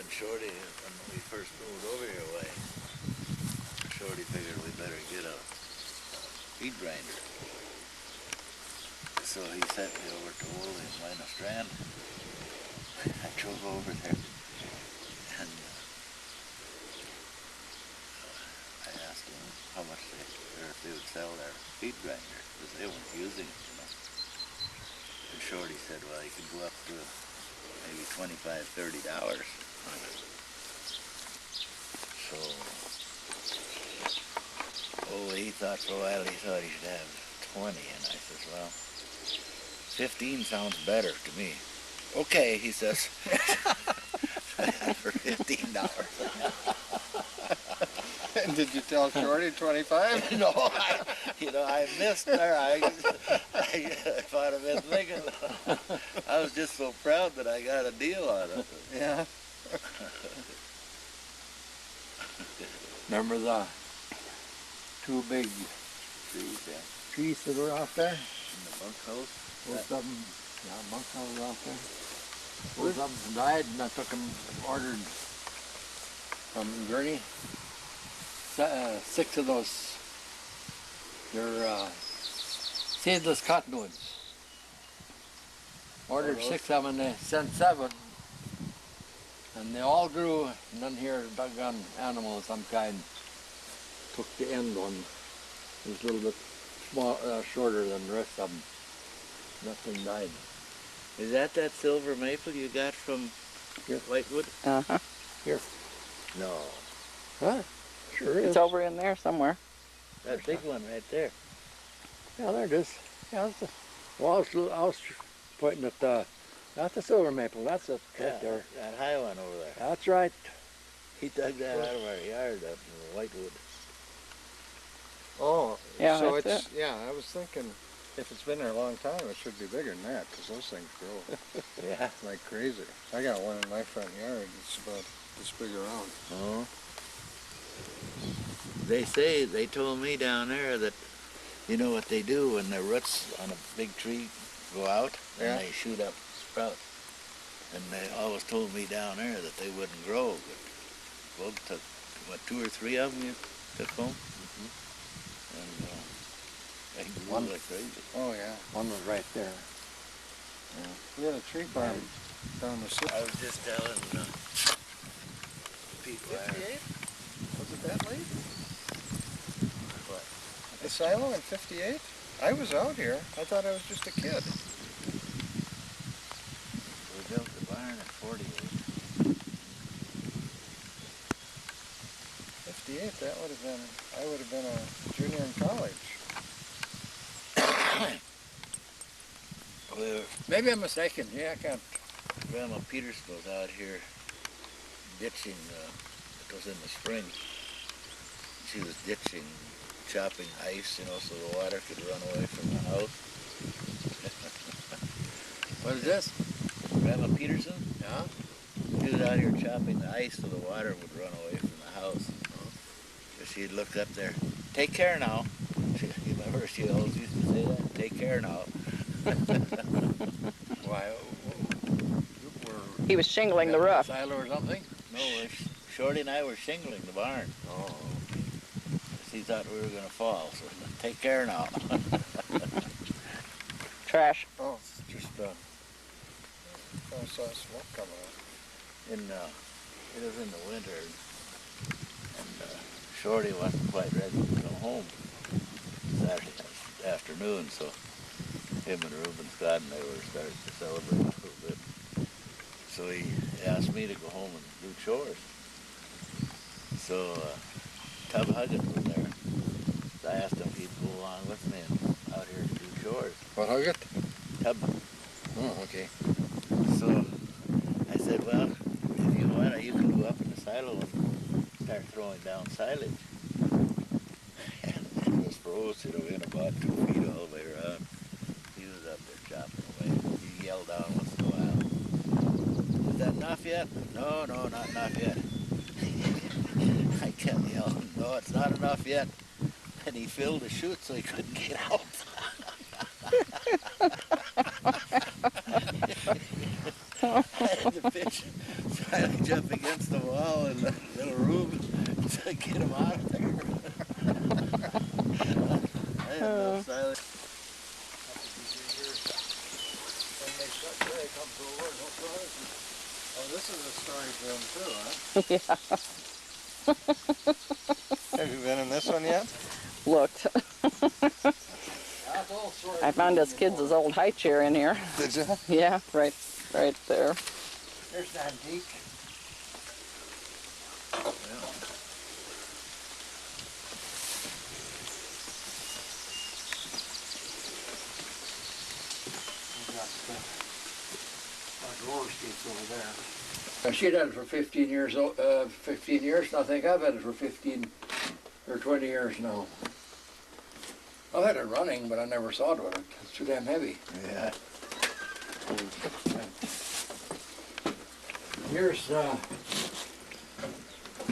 when Shorty, when we first moved over here, why, Shorty figured we better get a feed grinder. So he sent me over to Woolley in Lina Strand. I drove over there and I asked him how much or if they would sell their feed grinder because they weren't using it, you know. And Shorty said, well, you could go up to maybe $25, $30 on it. So, he thought for a while he thought he should have 20, and I says, well, 15 sounds better to me. Okay, he says, for $15. And did you tell Shorty 25? No, I missed there. I thought I'd been thinking. I was just so proud that I got a deal on it. Yeah. Remember the two big trees that were out there? In the bunkhouse? Both of them, yeah, bunkhouse out there. Both of them died, and I took them, ordered from Gurney. 6 of those, they're seedless cottonwoods. Ordered 6 of them, and they sent 7. And they all grew, and then here, doggone animal of some kind took the end one. It was a little bit small, shorter than the rest of them. Nothing died. Is that silver maple you got from Whitewood? Uh-huh. Here. No. Huh? Sure is. It's over in there somewhere. That big one right there. Yeah, there it is. Yeah, that's well, I was pointing at that's the silver maple. That's it right there. That high one over there. That's right. He dug that out of our yard up in Whitewood. Oh, Yeah, so that's it's, yeah, I was thinking if it's been there a long time, it should be bigger than that, because those things grow Yeah. like crazy. I got one in my front yard. It's about this big around. Oh. They told me down there that, you know what they do when the roots on a big tree go out, Yeah. and they shoot up sprouts. And they always told me down there that they wouldn't grow, but Bob took, what, 2 or 3 of them you took home? And they grew One. like crazy. Oh, yeah. One was right there. Yeah. We had a tree farm down the city. I was just telling Pete Wire. 58? Was it that late? What? The silo in 58? I was out here. I thought I was just a kid. We built the barn at 48. 58, that would have been, I would have been a junior in college. Well, Maybe I'm mistaken. Yeah, I can't. Grandma Peters was out here ditching, it was in the spring. She was ditching, chopping ice, you know, so the water could run away from the house. What is this? Grandma Peterson, Yeah. she was out here chopping the ice so the water would run away from the house. So she'd look up there, take care now. You remember she always used to say that? Take care now. Why? He was shingling the roof. Silo or something? No, Shorty and I were shingling the barn. Oh. She thought we were going to fall, so take care now. Trash. Oh, it's just, I saw smoke coming out. It was in the winter, and Shorty wasn't quite ready to come home Saturday afternoon, so him and Rueben Scott and they were starting to celebrate a little bit. So he asked me to go home and do chores. So Tub Huggins was there. So I asked him if he'd go along with me and out here to do chores. What, Huggett? Tub. Oh, okay. So I said, well, if you want to, you can go up in the silo and start throwing down silage. And it was froze, you know, in about 2 feet all the way around. He was up there chopping away. He yelled down once in a while. Is that enough yet? No, not enough yet. I kept yelling, no, it's not enough yet. And he filled the chute so he couldn't get out. I had to pitch. So finally jump against the wall and little Rueben to get him out of there. I had no silence. When they shut Ray comes over, no problem. Oh, this is a story for him too, huh? Have you been in this one yet? Looked. That's all sorts I of found his anymore. kids' old high chair in here. Did you? Yeah, right there. There's an antique. Roller skates over there. She'd had it for 15 years, 15 years, and I think I've had it for 15 or 20 years now. I've had it running, but I never saw it with it. It's too damn heavy. Yeah. Here's the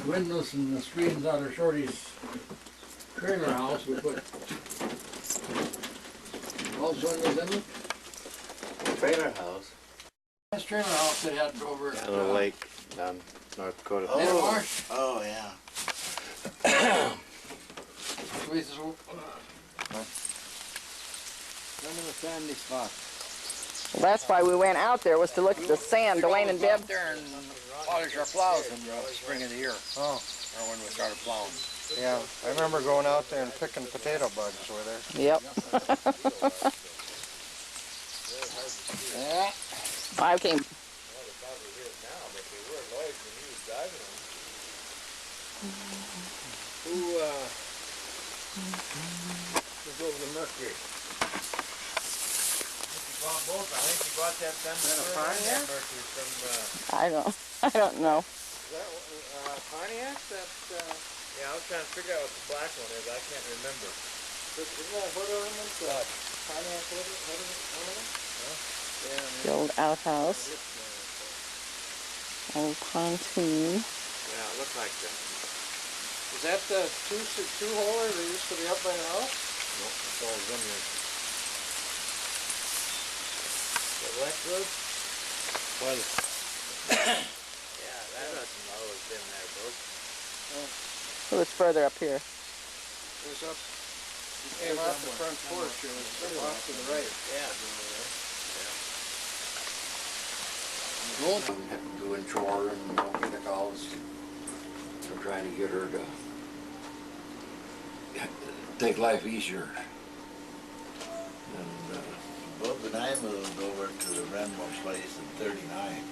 windows and the screens out of Shorty's trailer house. We put all those windows in it. Trailer house. This trailer house they had over at On the lake down North Dakota. Little Marsh. Oh, yeah. Squeezes over. Under the sandy spot. Well, that's why we went out there, was to look at the sand. Dwayne and Deb. Out there and polish our plows in the spring of the year. Oh, Or when we started plowing. yeah. I remember going out there and picking potato bugs with her. Yep. Yeah. I came. Who drove the Mercury? I think you bought that Mercury from, I don't know. is that Pontiac? Yeah, I was trying to figure out what the black one is. I can't remember. Isn't that hood ornament? Pontiac hood ornament? The old outhouse. Old pontoon. Yeah, it looked like that. Is that the two-holer that used to be up by the house? Nope, it's all vineyard. The Westwood? Well, Yeah, that hasn't always been there, bro. It was further up here. It was up, you came off the front porch, it was off to the right. Yeah. doing chore and milking the cows. I'm trying to get her to take life easier. And Bob and I moved over to the Renmore place in '39.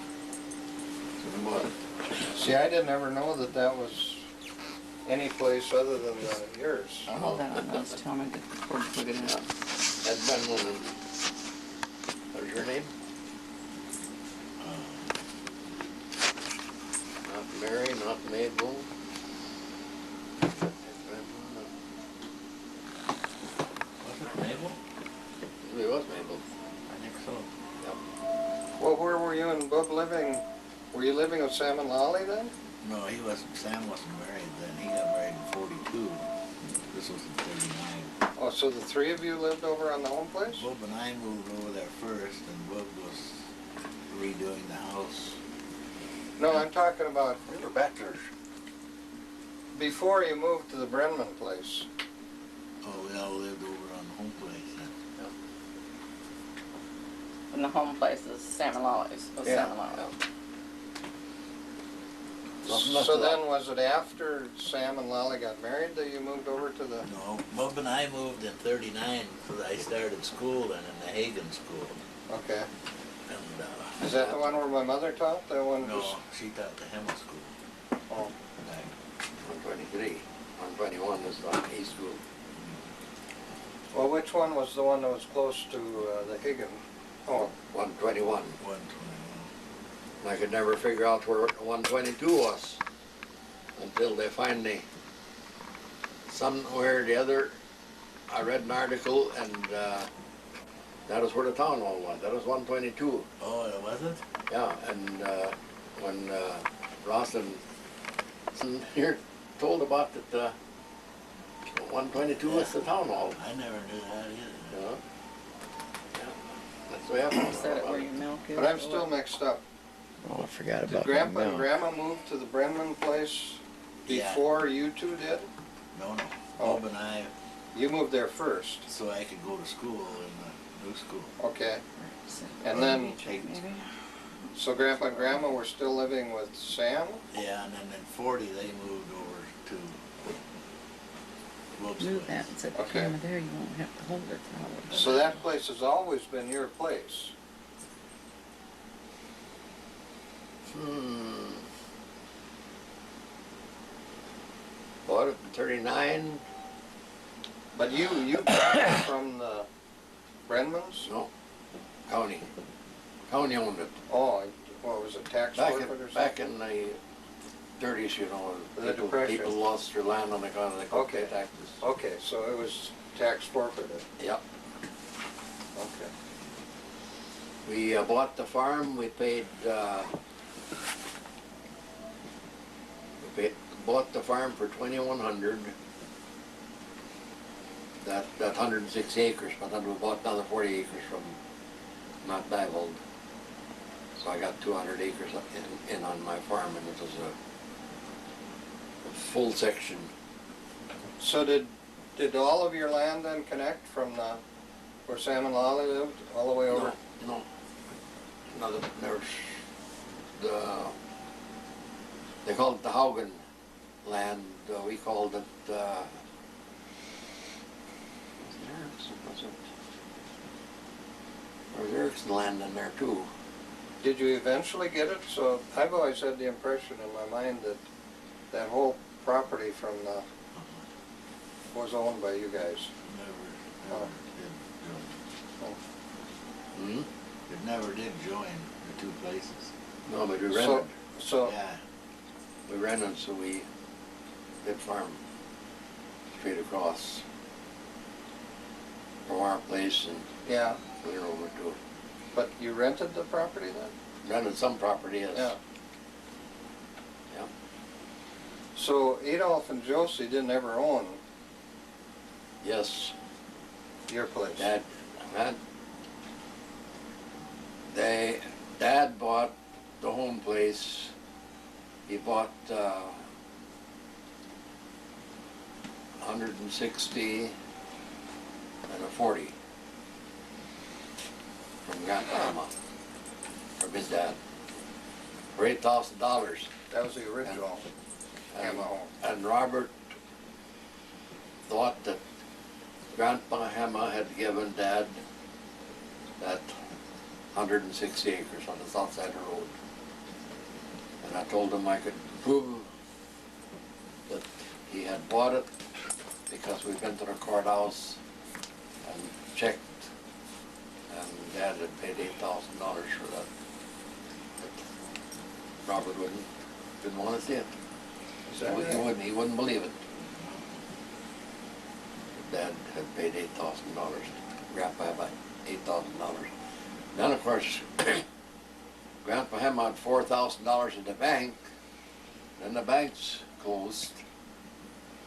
See, I didn't ever know that that was any place other than yours. Hold on, I was telling me to plug it in. That's been one of, what's your name? Not Mary, not Mabel. Was it Mabel? It was Mabel. I think so. Well, where were you and Bub living? Were you living with Sam and Lolly then? No, Sam wasn't married then. He got married in '42. This was in '39. Oh, so the three of you lived over on the home place? Bob and I moved over there first, and Bob was redoing the house. No, I'm talking about We were bachelors. before you moved to the Brenman place. Oh, we all lived over on the home place then. And the home place is Sam and Lolly's. Was Yeah. Sam and Lolly's. So then was it after Sam and Lolly got married that you moved over to the... No, Bob and I moved in '39 because I started school then in the Hagen School. Okay. And, Is that the one where my mother taught? That one No, was... she taught the Hemmah School. Oh. Back. 123. 121 is the A school. Well, which one was the one that was close to the Higgin? Oh, 121. 121. I could never figure out where 122 was until they finally, somewhere or the other, I read an article and that was where the town hall was. That was 122. Oh, it wasn't? Yeah, and when Ross and here told about that 122 was the town hall. I never knew that either. Yeah. That's the way I found Set it out where about your it. milk is. but I'm still mixed up. Oh, I forgot Did about Grandpa that and mill. Grandma move to the Brenman place Yeah. before you two did? No, no. Oh. Bob and I, You moved there first. so I could go to school in the new school. Okay. And then, Maybe. so Grandpa and Grandma were still living with Sam? Yeah, and then in 40 they moved over to Wilkes Move place. that and set the Okay. camera there. You won't have to hold it. So that place has always been your place? Bought it in 39. But you got it from the Brenmans? No, county. County owned it. Oh, what was it, tax Back forfeit or in, something? back in the 30s, you know, The Depression. people lost their land on the account of the Okay. taxes. Okay, so it was tax forfeited. Yep. Okay. We bought the farm. We paid. Bought the farm for 2,100. That 106 acres, but then we bought another 40 acres from Matt Divold. So I got 200 acres in on my farm, and it was a full section. So did all of your land then connect from where Sam and Lolly lived all the way over? No. There's they called it the Haugen land. We called it. There's Erickson land in there too. Did you eventually get it? So I've always had the impression in my mind that that whole property from was owned by you guys. Never Oh. did join. It never did join the two places. No, but we rented. So Yeah. We rented, so we did farm straight across from our place and yeah, clear over to but you rented the property then? rented some property. Yes. Yeah. Yeah. So Adolph and Josie didn't ever own Yes. your place. Dad Dad bought the home place. He bought 160 and a 40 from Grandpa Hemmah, from his dad, for $8,000. That was the original Hemmah home. And Robert thought that Grandpa Hemmah had given Dad that 160 acres on the south side of the road. And I told him I could prove that he had bought it because we'd been to the courthouse and checked, and Dad had paid $8,000 for that. But Robert didn't want to see it. Is that right? He wouldn't believe it. Dad had paid $8,000. Grandpa had about $8,000. Then of course, Grandpa Hemmah had $4,000 in the bank. Then the bank's closed,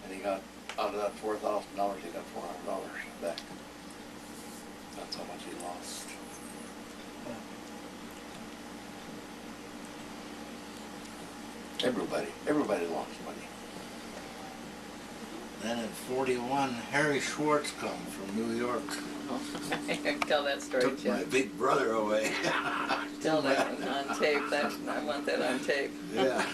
and he got out of that $4,000. He got $400 back. That's how much he lost. Everybody lost money. Then in 41, Harry Schwartz come from New York. I can tell that story, Took my Jim. big brother away. Tell that on tape. I want that on tape. Yeah.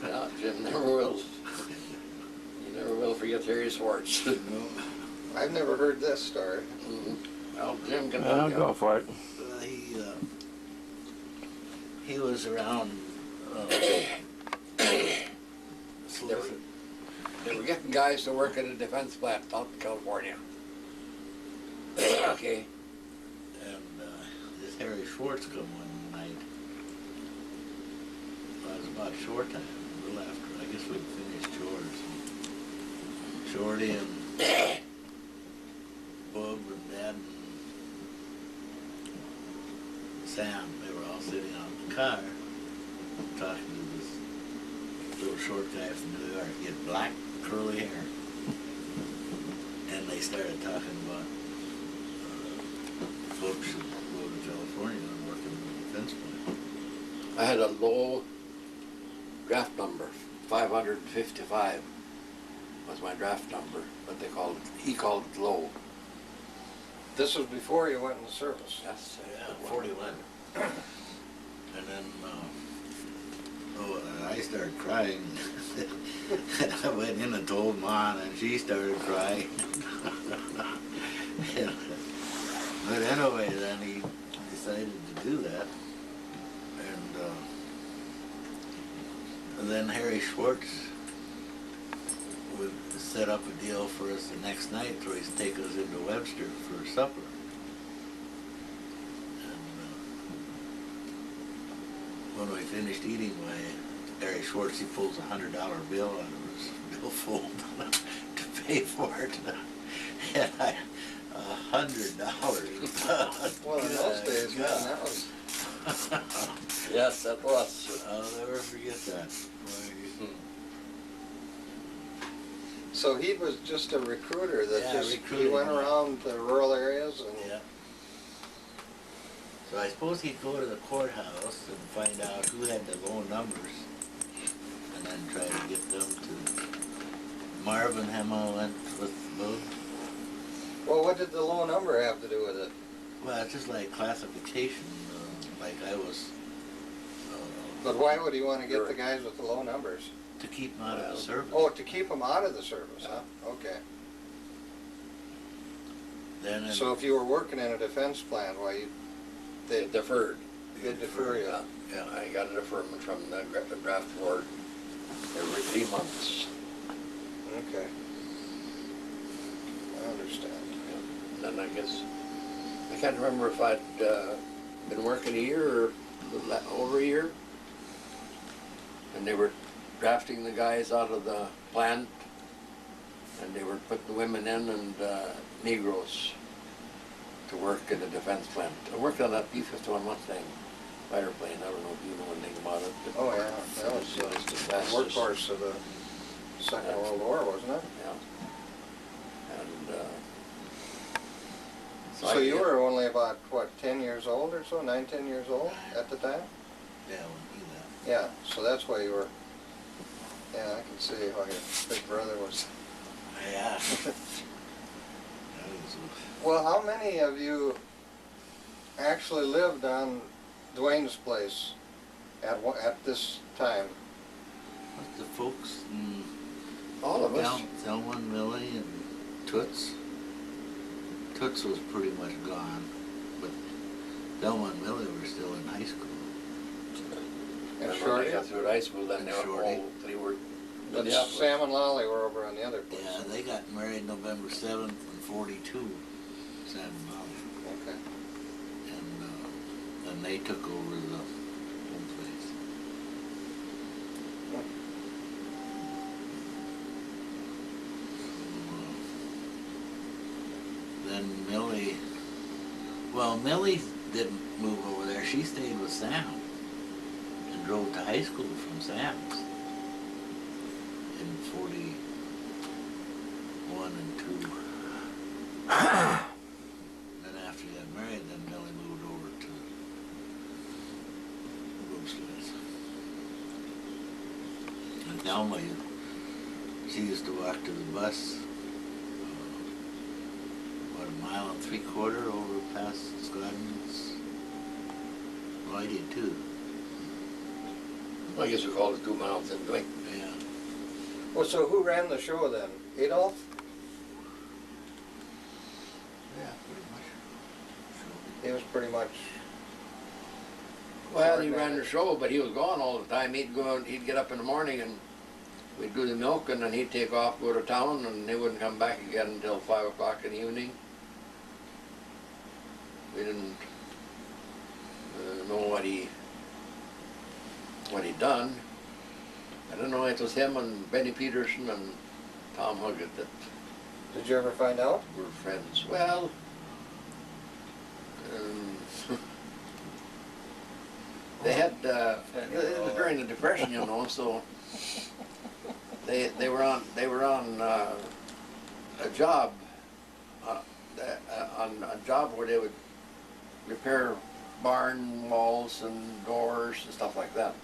No, Jim never will. You never will forget Harry Schwartz. I've never heard this story. Well, Jim can I'll help go you. for it. He was around. They were getting guys to work at a defense plant out in California. Okay. And this Harry Schwartz come one night. Well, it was about short time, a little after. I guess we'd finished chores. Shorty and Bob and Dad and Sam, they were all sitting out in the car talking to this little short guy from New York. He had black curly hair. And they started talking about folks who go to California and work in the defense plant. I had a low draft number, 555 was my draft number, but he called it low. This was before you went in the service. Yes. Yeah, 41. And then, I started crying. I went in and told Ma, and she started crying. But anyway, then he decided to do that. And then Harry Schwartz would set up a deal for us the next night where he'd take us into Webster for supper. When we finished eating, Harry Schwartz, he pulls $100 bill out of his billfold to pay for it. And $100. Well, in those days, man, that was... Yes, that was. I'll never forget that. So he was just a recruiter that Yeah, he recruiting, went yeah. around the rural areas and... Yeah. So I suppose he'd go to the courthouse and find out who had the low numbers, and then try to get them to. Marvin Hemmah went with both. Well, what did the low number have to do with it? Well, it's just like classification, like I was. But why would he want to get the guys with the low numbers? To keep them out of the service. Oh, to keep them out of the service, huh? Okay. Then So if you were working in a defense plant, why They deferred. they defer you? Yeah, I got a deferment from the draft board every 3 months. Okay. I understand. And then I guess, I can't remember if I'd been working a year or over a year. And they were drafting the guys out of the plant, and they were putting the women in and Negroes to work in the defense plant. I worked on that B-51 Mustang fighter plane. I don't know if you know anything about it. But Oh, yeah. That was it was the the fastest. workhorse of the Second World War, wasn't it? Yeah. And So I you get- were only about, what, 10 years old or so? 9, 10 years old at the time? yeah, when he left. Yeah, so that's why you were... Yeah, I can see why your big brother was... Yeah. That was Well, how many of you actually lived on Dwayne's place at this time? the folks. all of us. Thelma and Millie and Toots. Toots was pretty much gone, but Thelma and Millie were still in high school. And And when Shorty? they got through high school, then And they were Shorty. all, they were But Minneapolis. Sam and Lolly were over on the other place. Yeah, they got married November 7th in 42, Sam and Molly. Okay. And then they took over the home place. Then Millie, well, Millie didn't move over there. She stayed with Sam and drove to high school from Sam's in 41 and 2. Then after he got married, then Millie moved over to Bruce place. And Thelma, she used to walk to the bus about 1.75 miles over past Scottins. Well, I did too. I guess we called it 2 miles in doing. Yeah. Well, so who ran the show then? Adolf? Yeah, pretty much. He was pretty much... Well, he ran the show, but he was gone all the time. He'd get up in the morning and we'd do the milk, and then he'd take off, go to town, and he wouldn't come back again until 5 o'clock in the evening. We didn't know what he'd done. I don't know, it was him and Benny Peterson and Tom Huggett that Did you ever find out? were friends. Well, they had, it was during the Depression, you know, so they were on a job, on a job where they would repair barn walls and doors and stuff like that.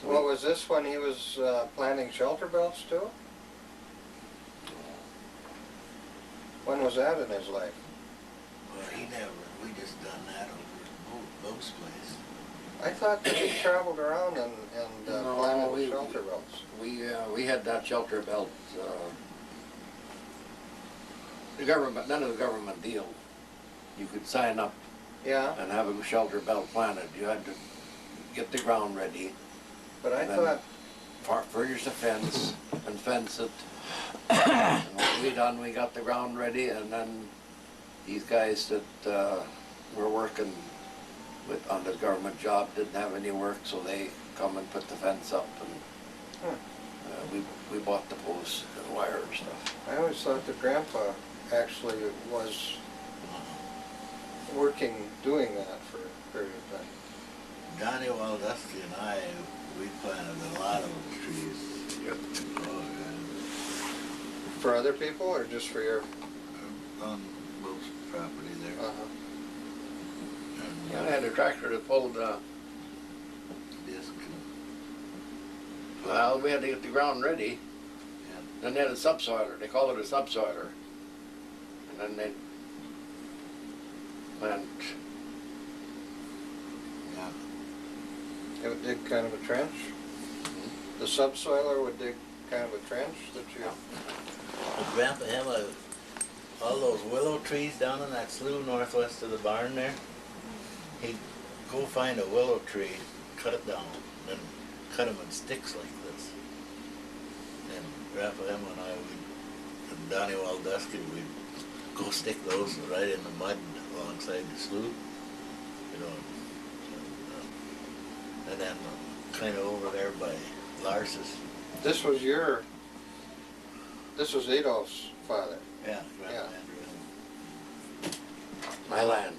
So What was this when he was planting shelter belts too? When was that in his life? Well, we just done that over at Bo's place. I thought that he traveled around and No, planted shelter belts. we had that shelter belt. The government, none of the government deal. You could sign up Yeah, and have a shelter belt planted. You had to get the ground ready, but I And then- thought, furnish the fence and fence it. And what we done, we got the ground ready, and then these guys that were working on the government job didn't have any work, so they come and put the fence up, and we bought the posts and wire and stuff. I always thought that Grandpa actually was working, doing that for a period of time. Donnie Waldusky and I, we planted a lot of those trees. Yep. Oh, For other people or just for your? yeah. On Bo's property there. Uh-huh. Yeah, I had a tractor that pulled, Disc. well, we had to get the ground ready. Yeah. Then they had a subsoiler, they call it a subsoiler. And then they went, Yeah. It would dig kind of a trench? The subsoiler would dig kind of a trench that you... But Grandpa Hemmah, all those willow trees down in that slough northwest of the barn there, he'd go find a willow tree, cut it down, then cut them in sticks like this. And Grandpa Hemmah and I, and Donnie Waldusky, we'd go stick those right in the mud alongside the slough, you know. And then kind of over there by Lars's. This was Adolf's father. Yeah, Grandpa Yeah. Andrew. my land.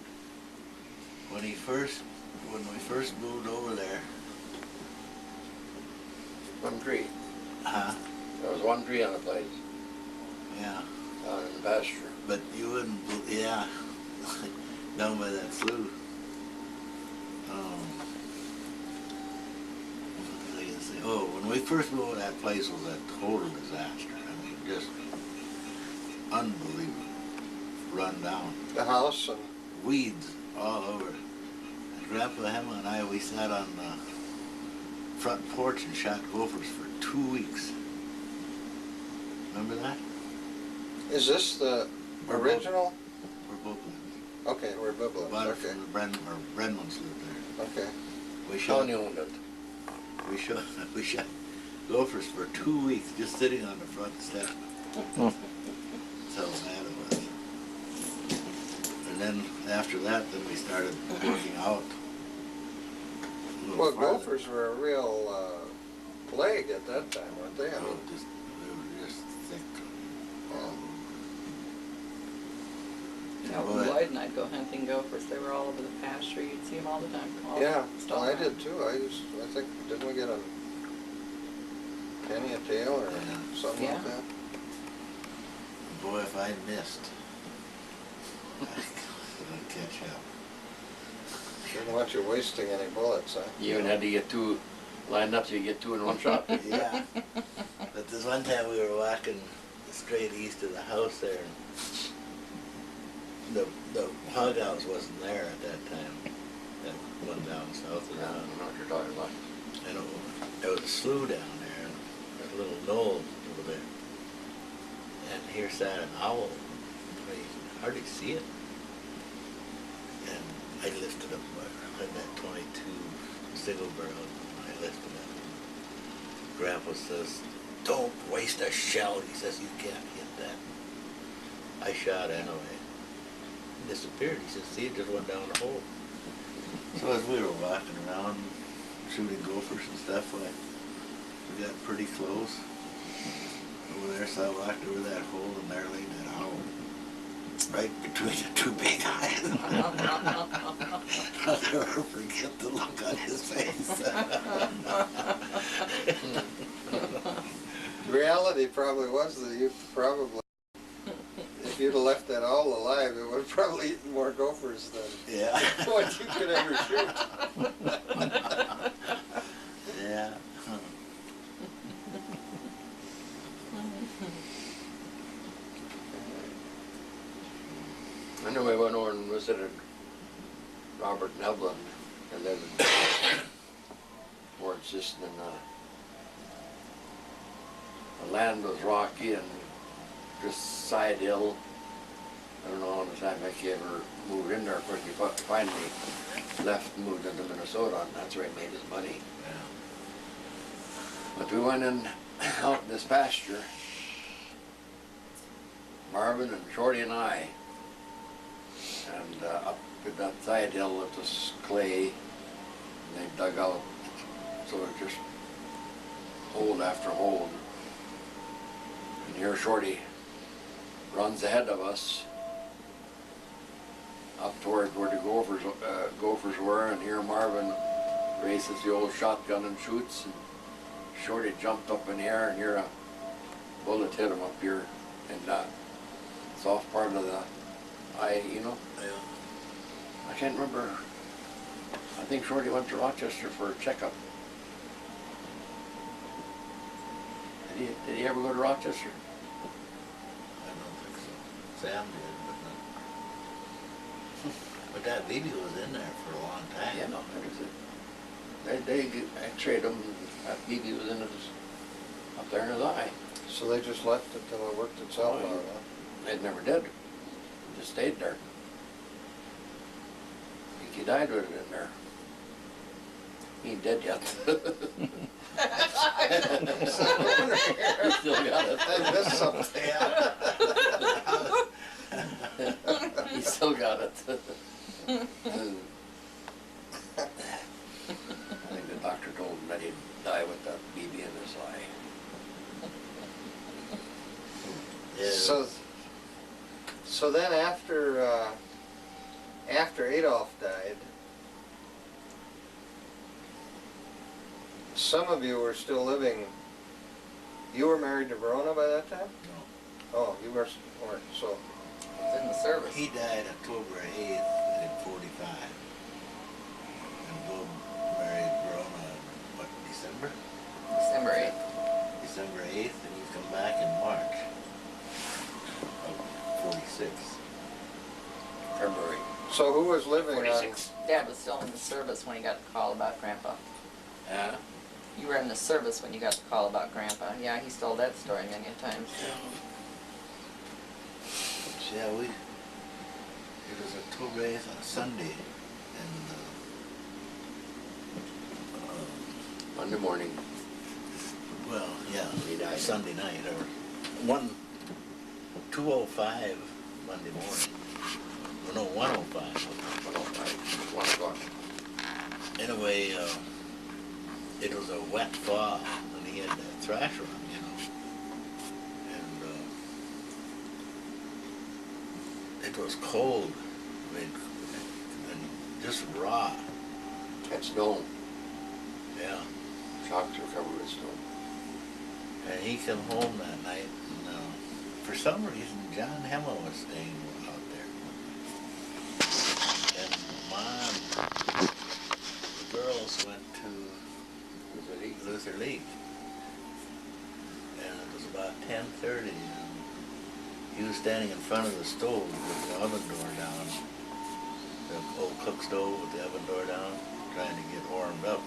When we first moved over there, One tree. huh? There was one tree on the place, Yeah, down in the pasture. but you wouldn't, yeah, down by that slough. What was I gonna say? Oh, when we first moved, that place was a total disaster. I mean, just unbelievable, run down. The house and... Weeds all over. And Grandpa Hemmah and I, we sat on the front porch and shot gophers for 2 weeks. Remember that? Is this the We're original? We're both lived. Okay, we're Biblos, Bought it okay. from the Brenmans lived there. Okay. We shot, Tony owned it. we shot gophers for 2 weeks just sitting on the front step. That's how bad it was. And then after that, then we started working out. a little Well, farther. gophers were a real plague at that time, weren't they? I Oh, mean, they were just thick. Yeah, Boy. Lloyd and I'd go hunting gophers. They were all over the pasture. You'd see them all the time. All yeah, still well, I around. did too. I think, didn't we get a penny a tail or Yeah. something Yeah. like that? Boy, if I missed, I couldn't catch up. Didn't want you wasting any bullets, huh? You even had to get two lined up so you get two in one shot. Yeah. But this one time we were walking straight east of the house there, and the hog house wasn't there at that time. That one down south of Yeah, I town. don't know what you're talking about. And there was a slough down there, and there's a little knoll over there. And here sat an owl. I could hardly see it. And I lifted up, I had that 22 single barrel, and I lifted it. Grandpa says, "Don't waste a shell." He says, "You can't hit that." I shot anyway. It disappeared. He says, "See, it just went down the hole." So as we were walking around, shooting gophers and stuff, we got pretty close over there, so I walked over that hole, and there lay that owl, right between the two big eyes. I'll never forget the look on his face. The reality probably was that you probably, if you'd have left that all alive, it would have probably eaten more gophers than Yeah. what you could ever shoot. Yeah. I know we went over and visited Robert and Evelyn, and then where it's just in the land was rocky and just side hill. I don't know how much time he ever moved in there. Of course, he finally left and moved into Minnesota, and that's where he made his money. But we went in out in this pasture, Marvin and Shorty and I, and up at that side hill it was clay, and they dug out, so it just hold after hold. And here Shorty runs ahead of us up toward where the gophers were, and here Marvin races the old shotgun and shoots, and Shorty jumped up in the air, and here a bullet hit him up here in the soft part of the eye, you know. Yeah. I can't remember. I think Shorty went to Rochester for a checkup. Did he ever go to Rochester? I don't think so. Sam did, but not. But that baby was in there for a long time. Yeah, no, they x-rayed him, and that BB was in his, up there in his eye. So they just left it till it worked itself out, huh? It never did. It just stayed there. I think he died with it in there. He ain't dead yet. He still got it. I missed something. He still got it. I think the doctor told him that he'd die with that BB in his eye. Yeah. So then after Adolf died, some of you were still living. You were married to Verona by that time? No. Oh, you weren't. So It's in the service. He died October 8th in 45. And Bob married Verona in, what, December? December 8th. December 8th, and he's come back in March of 46. February So who was living 46. Dad was still in the service when he got the call about Grandpa. Yeah. You were in the service when you got the call about Grandpa. Yeah, he's told that story many times too. Yeah, it was October 8th on a Sunday, and Monday morning. well, yeah, He died. Sunday night, or 2:05 Monday morning. Well, no, 1:05. 1 o'clock. Anyway, it was a wet fall, and he had the thrash run, you know. And it was cold, I mean, and just raw. Had snow. Yeah. Shocks were covered with snow. And he come home that night, and for some reason, John Hemmah was staying out there. And Mom, the girls went to Luther League. And it was about 10:30, and he was standing in front of the stove with the oven door down, the old cook stove with the oven door down, trying to get warmed up.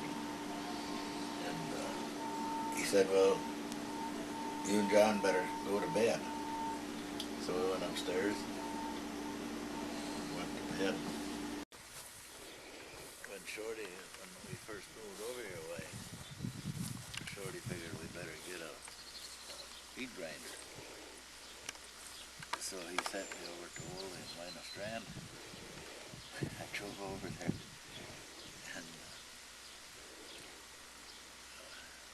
And he said, well, you and John better go to bed. So we went upstairs, went to bed. When we first moved over your way, Shorty figured we better get a feed grinder. So he sent me over to Old Lina Strand. I drove over there, and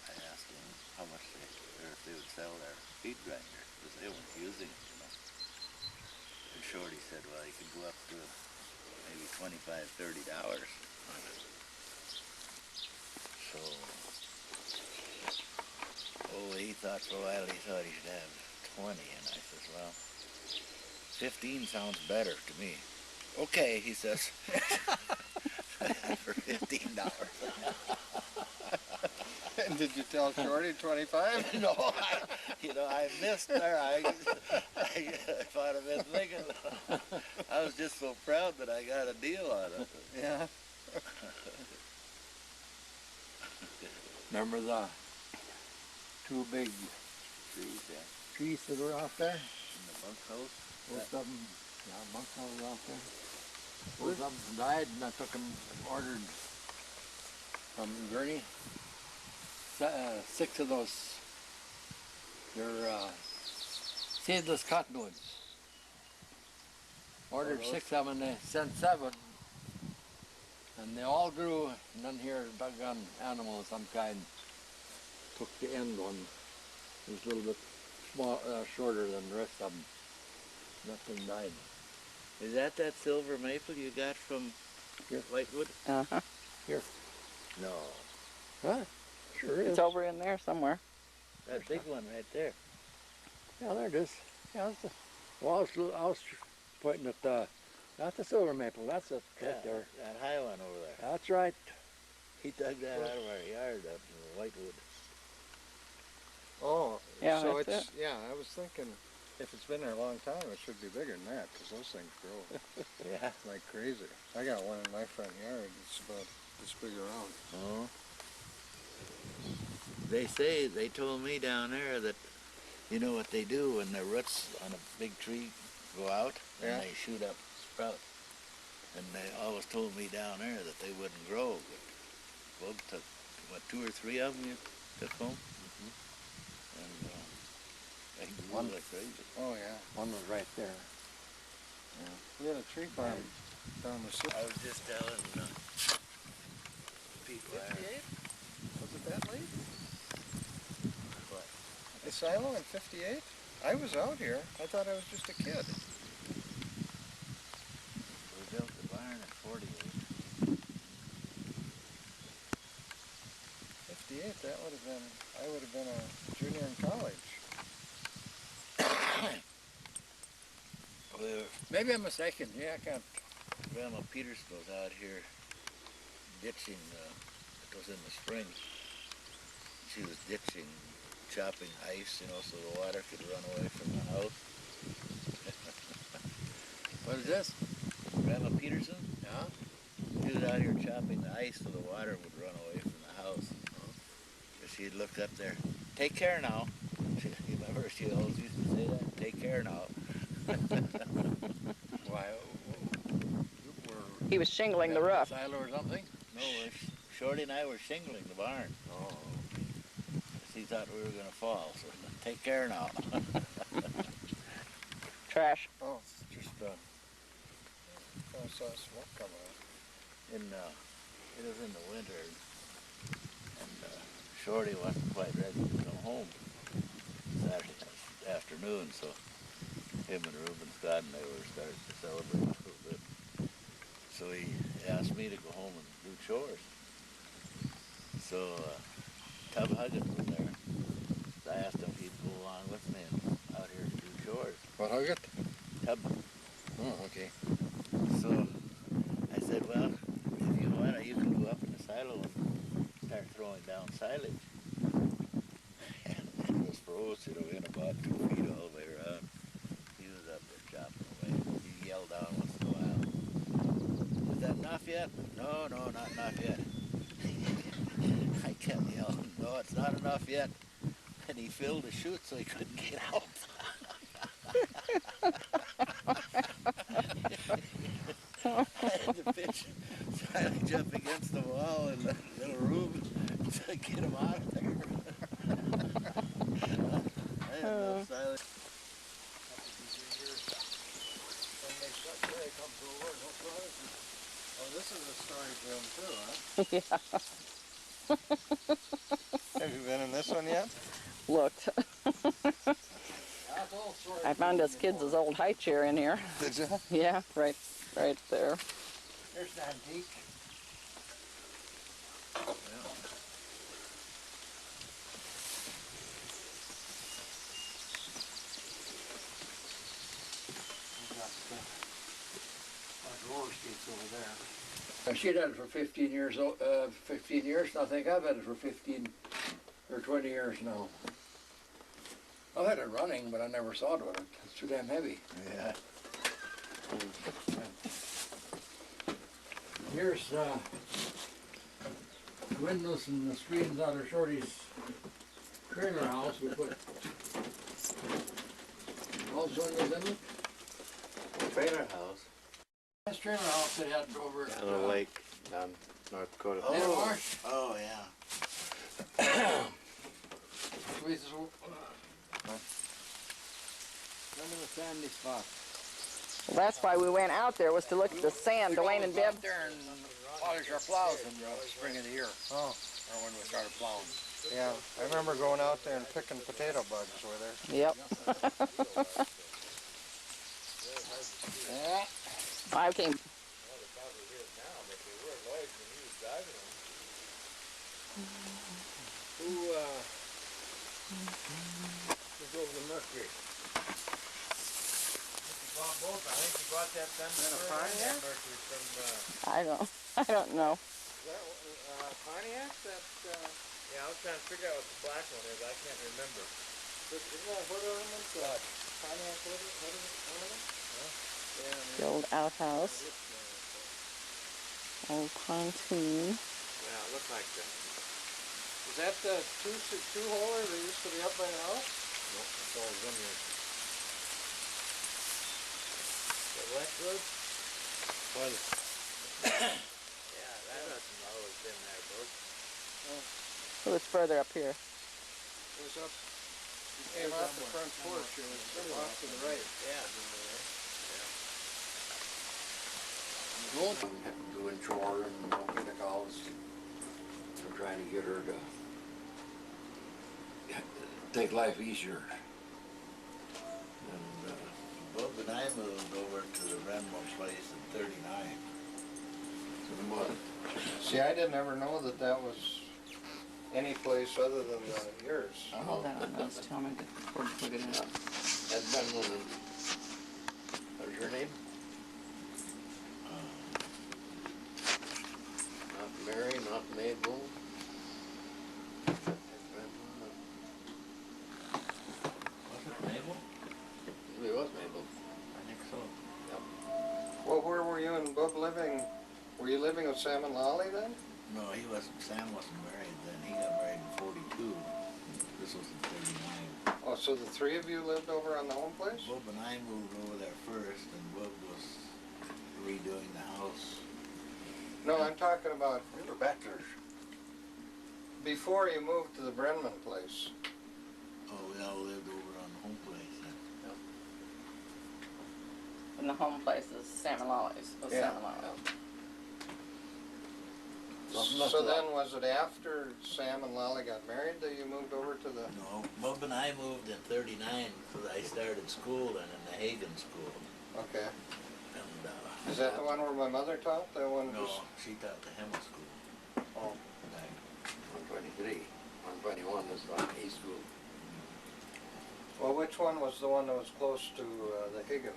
I asked them how much or if they would sell their feed grinder, because they weren't using it, you know. And Shorty said, well, you could go up to maybe $25, $30 on it. So, he thought for a while he thought he should have 20, and I said, well, 15 sounds better to me. Okay, he says. For $15. And did you tell Shorty 25? No, I missed there. If I'd have been thinking, I was just so proud that I got a deal on it. Yeah. Remember the two big trees that were out there? In the bunkhouse? Both of them, yeah, bunkhouse out there. Both of them died, and I took them, ordered from Gurney. 6 of those, they're seedless cottonwoods. Ordered 6 of them, and they sent 7. And they all grew, none here doggone animal of some kind took the end one. It was a little bit shorter than the rest of them. Nothing died. Is that silver maple you got from Here. Whitewood? Uh-huh. Here. No. Huh? Sure is. It's over in there somewhere. That big one right there. Yeah, there it is. Yeah, that's well, I was pointing at not the silver maple, that's it right there. That high one over there. That's right. He dug that out of our yard up in Whitewood. Oh, Yeah, so that's it's, yeah, I was thinking if it's been there a long time, it should be bigger than that, because those things grow Yeah. like crazy. I got one in my front yard, it's about this big around. Oh. They told me down there that, you know what they do when the roots on a big tree go out Yeah. and they shoot up sprouts. And they always told me down there that they wouldn't grow. But Bub took, what, 2 or 3 of them you took home? And they grew One. like crazy. Oh yeah. One was right there. We had a tree farm down the street. I was just telling people there. 58? Was it that late? What? The silo in 58? I was out here. I thought I was just a kid. We built the barn at 48. 58, that would have been, I would have been a junior in college. Maybe I'm mistaken. Yeah, I can't. Grandma Peters was out here ditching, it was in the spring. She was ditching, chopping ice, so the water could run away from the house. What is this? Grandma Peterson? Yeah. She was out here chopping the ice so the water would run away from the house. So she'd look up there, take care now. You remember she always used to say that? Take care now. Why? He was shingling the roof. Silo or something? No, Shorty and I were shingling the barn. Oh. She thought we were going to fall, so take care now. Trash. Oh, just, I saw smoke come out. It was in the winter, and Shorty wasn't quite ready to come home Saturday afternoon, so him and Rueben Scott and they were starting to celebrate a little bit. So he asked me to go home and do chores. So Tub Huggins was there. So I asked him if he'd go along with me and out here to do chores. What, Huggett? Tub. Oh, okay. So I said, well, if you want, you can go up in the silo and start throwing down silage. And it was froze, in about 2 feet all the way around. He was up there chopping away. He yelled down once in a while. Is that enough yet? No, not enough yet. I kept yelling, no, it's not enough yet. And he filled the chute so he couldn't get out. I had to pitch, trying to jump against the wall in the little room to get him out of there. I had no silence. When they shut Ray comes over, no privacy. Oh, this is a storage room too, huh? Yeah. Have you been in this one yet? Looked. I found his kids' old high chair in here. Did you? Yeah, right there. There's an antique. She'd had it for 15 years, 15 years, and I think I've had it for 15 or 20 years now. I had it running, but I never saw it with it. It's too damn heavy. Yeah. Here's the windows and the screens out of Shorty's trailer house. We put all those windows in it. Trailer house. This trailer house they had over at On a lake down North Dakota. Marsh. Oh, yeah. Under the sandy spot. Well, that's why we went out there, was to look at the sand. Dwayne and Deb. Up there and polish our plows in the spring of the year. Oh, Or when we started plowing. yeah. I remember going out there and picking potato bugs with her. Yep. Yeah. I came. Who drove the Mercury? Bought both. I think you bought that Pontiac? Mercury from, I don't know. Pontiac? Yeah, I was trying to figure out what the black one is. I can't remember. Isn't that hood ornament? Pontiac hood ornament? The old outhouse. Old pontoon. Yeah, it looked like that. Is that the two-holer that used to be up by the house? No, it's all in here. The wet good? Well, Yeah, that hasn't always been there, bud. It was further up here. It was up, you came off the front porch, it was off to the right. Yeah. doing chore and milking the cows. We're trying to get her to take life easier. And Bob and I moved over to the Renmo place in '39. See, I didn't ever know that that was any place other than yours. Hold on, let's tell me before we put it in. That's been one of, what's your name? Not Mary, not Mabel. Was it Mabel? It was Mabel. I think so. Well, where were you and Bub living? Were you living with Sam and Lolly then? No, Sam wasn't married then. He got married in '42. This was in '39. Oh, so the three of you lived over on the home place? Bob and I moved over there first, and Bob was redoing the house. No, I'm talking about We were bachelors. before you moved to the Brenman place. Oh, we all lived over on the home place then. And the home place is Sam and Lolly's. Was Yeah. Sam and Lolly's. So then was it after Sam and Lolly got married that you moved over to the... No, Bob and I moved in '39 because I started school then in the Hagen School. Okay. And, Is that the one where my mother taught? That one No, just... she taught the Hemmah School. Oh. Back. 123. 121 is the A school. Well, which one was the one that was close to the Higgin?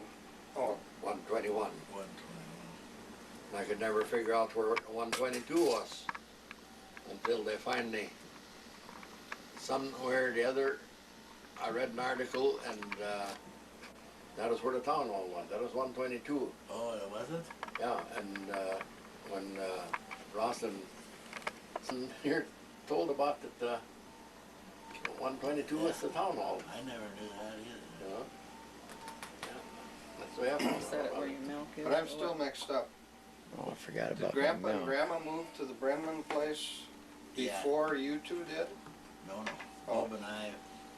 Oh, 121. 121. I could never figure out where 122 was until they finally, somewhere or the other, I read an article and that was where the town hall was. That was 122. Oh, it wasn't? Yeah, and when Ross and here told about that 122 was the town hall. I never knew that either. You know? Yeah. That's the way I found Set it out. where your milk is. but I'm still mixed up. Oh, I forgot Did Grandpa and Grandma move to the Brenman place Yeah. before you two did? No, no. Oh. Bob and I,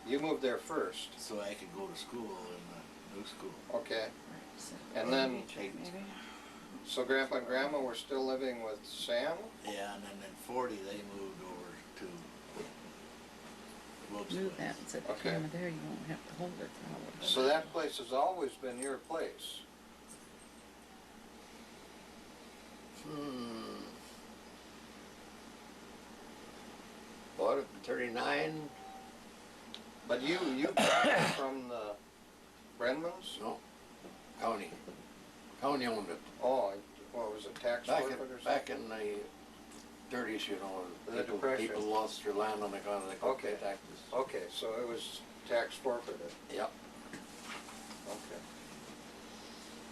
You moved there first. so I could go to school in the new school. Okay. And then, Maybe. so Grandpa and Grandma were still living with Sam? Yeah, and then in '40 they moved over to Bob's Move place. that and set the Okay. camera there. You won't have to hold it. So that place has always been your place? Bought it in 39. But you bought it from the Brenmans? No, county. County owned it. Oh, what was it, tax Back forfeit or something? back in the 30s, you know, The Depression. people lost their land on account of the Okay. taxes. Okay, so it was tax forfeited. Yep. Okay.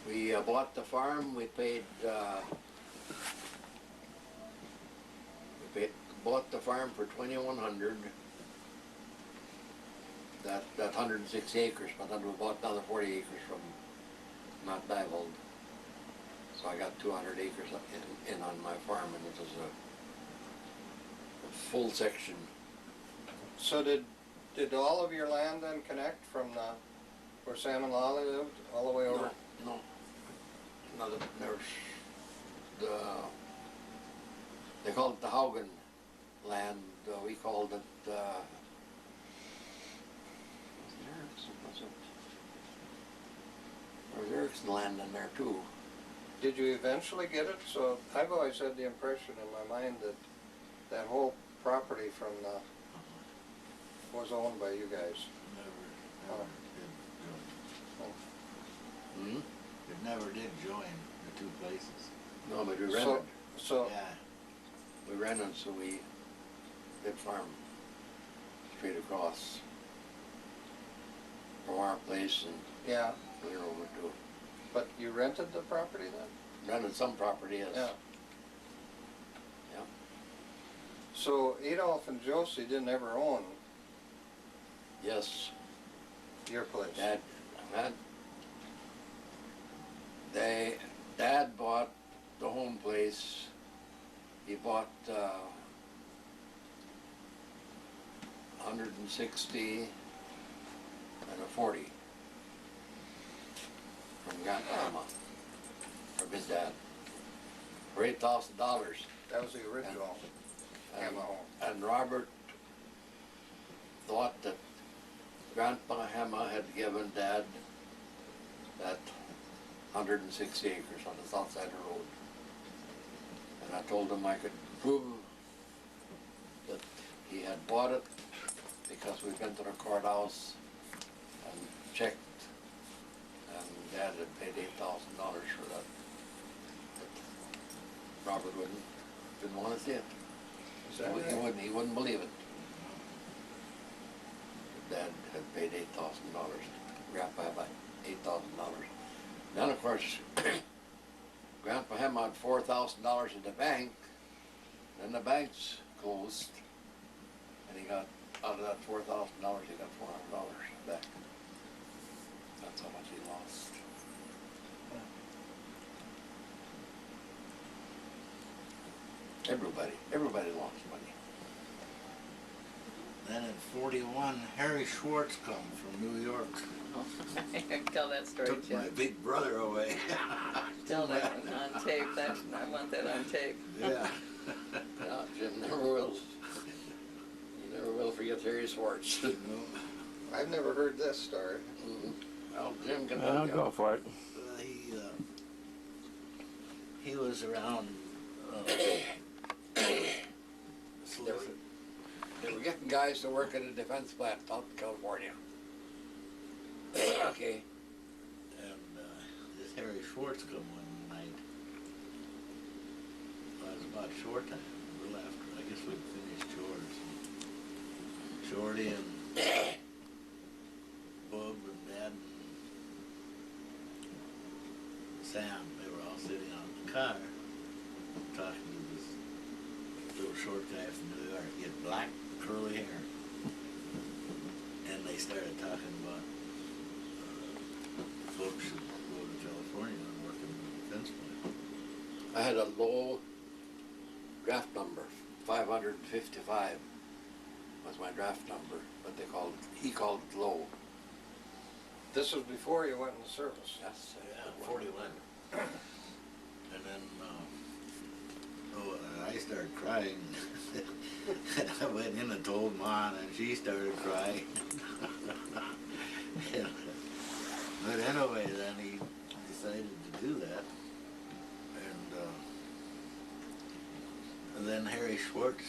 We bought the farm. We paid. Bought the farm for 2,100. That 160 acres, but then we bought another 40 acres from Matt Divold. So I got 200 acres in on my farm, and it was a full section. So did all of your land then connect from where Sam and Lolly lived all the way over? No. There's they called it the Haugen land. We called it. There's Erickson land in there too. Did you eventually get it? So I've always had the impression in my mind that that whole property from was owned by you guys. Never did join. Hmm? It never did join the two places. No, but we rented. So Yeah, We rented, so we did farm straight across from our place and yeah, clear over to but you rented the property then? rented some property. Yes. Yeah. Yeah. So Adolph and Josie didn't ever own Yes. your place. Dad Dad bought the home place. He bought 160 and a 40 from Grandpa Hemmah, from his dad, for $8,000. That was the original And, Hemmah home. and Robert thought that Grandpa Hemmah had given Dad that 160 acres on the south side of the road. And I told him I could prove that he had bought it because we'd been to the courthouse and checked, and Dad had paid $8,000 for that. But Robert didn't want to see it. Is that right? He wouldn't believe it. Dad had paid $8,000. Grandpa had about $8,000. Then of course, Grandpa Hemmah had $4,000 in the bank. Then the bank's closed, and he got out of that $4,000, he got $400 back. That's how much he lost. Everybody lost money. then in '41, Harry Schwartz come from New York. I can tell that story, Took my Jim. big brother away. Tell that on tape. I want that on tape. Yeah. Yeah, Jim never will. You never will forget Harry Schwartz. I've never heard this story. Well, Jim can I'll help you. go for it. He was around. They were getting guys to work at a defense plant out in California. Okay. And this Harry Schwartz come one night. Well, it was about short time, a little after. I guess we'd finished chores. Shorty and Bub and Dad and Sam, they were all sitting on the car talking to this little short guy from New York. He had black curly hair. And they started talking about folks who go to California and work in the defense plant. I had a low draft number, 555 was my draft number, but he called it low. This was before you went into service. Yes. Yeah, 41. And then I started crying. I went in and told Ma, and she started crying. But anyway, then he decided to do that. And then Harry Schwartz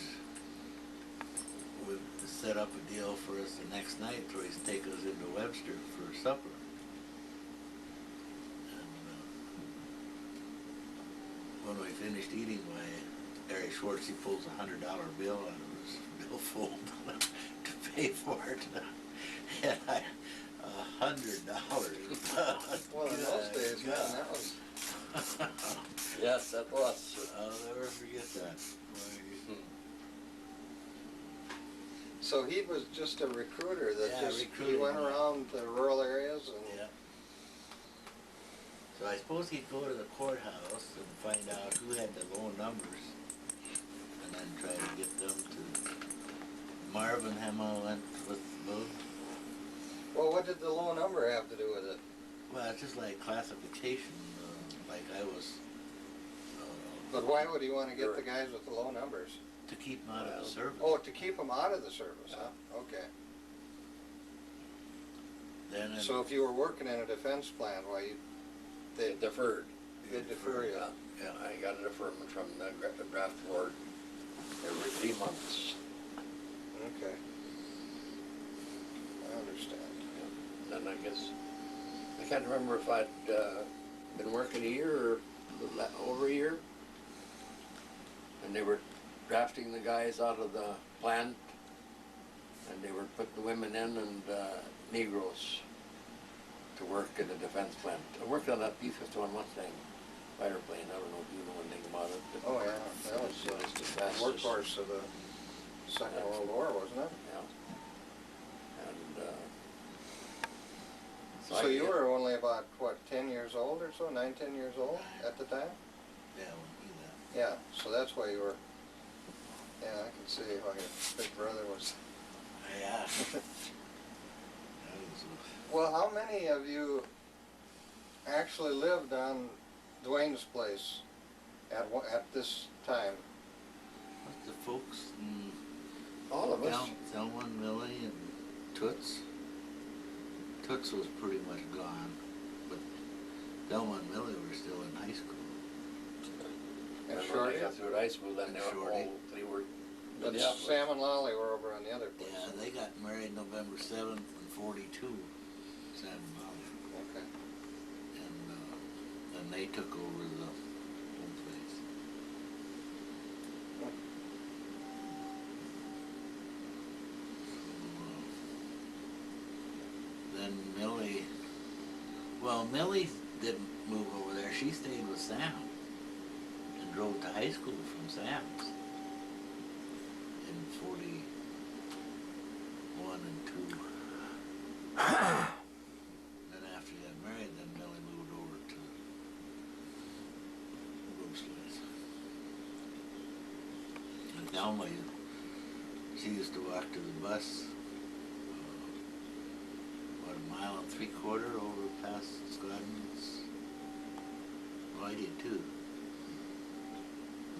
would set up a deal for us the next night where he'd take us into Webster for supper. when we finished eating, Harry Schwartz, he pulls $100 bill out of his billfold to pay for it. And $100. Well, in those days, man, that was... Yes, that was. I'll never forget that. So he was just a recruiter that Yeah, he recruiting, went yeah. around the rural areas and... Yeah. So I suppose he'd go to the courthouse and find out who had the low numbers, and then try to get them to. Marvin Hemmah went with both. Well, what did the low number have to do with it? Well, it's just like classification, like I was, But why would he want to get the guys with the low numbers? to keep them out of the service. Oh, to keep them out of the service, huh? Okay. Then in- So if you were working in a defense plant, why They deferred. they'd defer you? Yeah, I got a deferment from the draft board every 3 months. Okay. I understand. Then I guess, I can't remember if I'd been working a year or over a year. And they were drafting the guys out of the plant, and they were putting the women in and Negroes to work in the defense plant. I worked on that B-51 Mustang fighter plane. I don't know if you know anything about it. But Oh, yeah, that was it was the the fastest. workhorse of the Second World War, wasn't it? Yeah. And So you were only about, what, 10 years old or so? 9, 10 years old at the time? Yeah, when he left. Yeah, so that's why you were... Yeah, I can see why your big brother was... Yeah. That was Well, how many of you actually lived on Dwayne's place at this time? with the folks and all of us. Thelma and Millie and Toots. Toots was pretty much gone, but Thelma and Millie were still in high school. And And when Shorty? they got through high school, then And they were Shorty. all, they were, But yeah, Sam and Lolly were over on the other place. Yeah, they got married November 7th in 42, Sam and Molly. Okay. And then they took over the home place. Then Millie didn't move over there. She stayed with Sam and drove to high school from Sam's in 41 and 2. Then after he got married, then Millie moved over to Ruben's place. And Thelma, she used to walk to the bus, about 1.75 miles over past Scottman's. Well, I did too.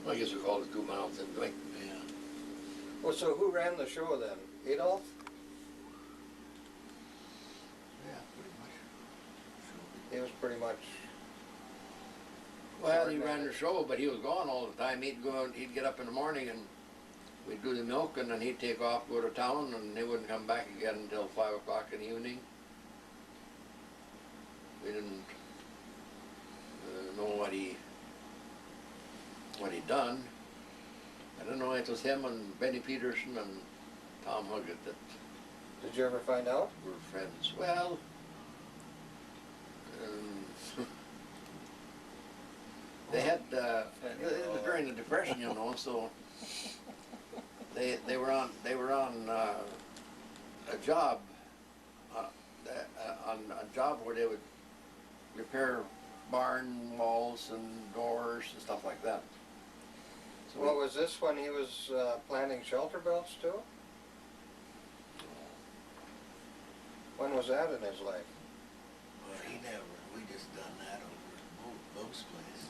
I guess we called it 2 miles in doing. Yeah. Well, so who ran the show then? Adolf? Yeah, pretty much. He was pretty much... Well, he ran the show, but he was gone all the time. He'd get up in the morning and we'd do the milk, and then he'd take off, go to town, and he wouldn't come back again until 5 o'clock in the evening. We didn't know what he'd done. I don't know, it was him and Benny Peterson and Tom Huggett that Did you ever find out? were friends. Well, they had, it was during the Depression, you know, so they were on a job, on a job where they would repair barn walls and doors and stuff like that. So Well, was this when he was planting shelter belts too? When was that in his life? Well, we just done that over at Bo's place.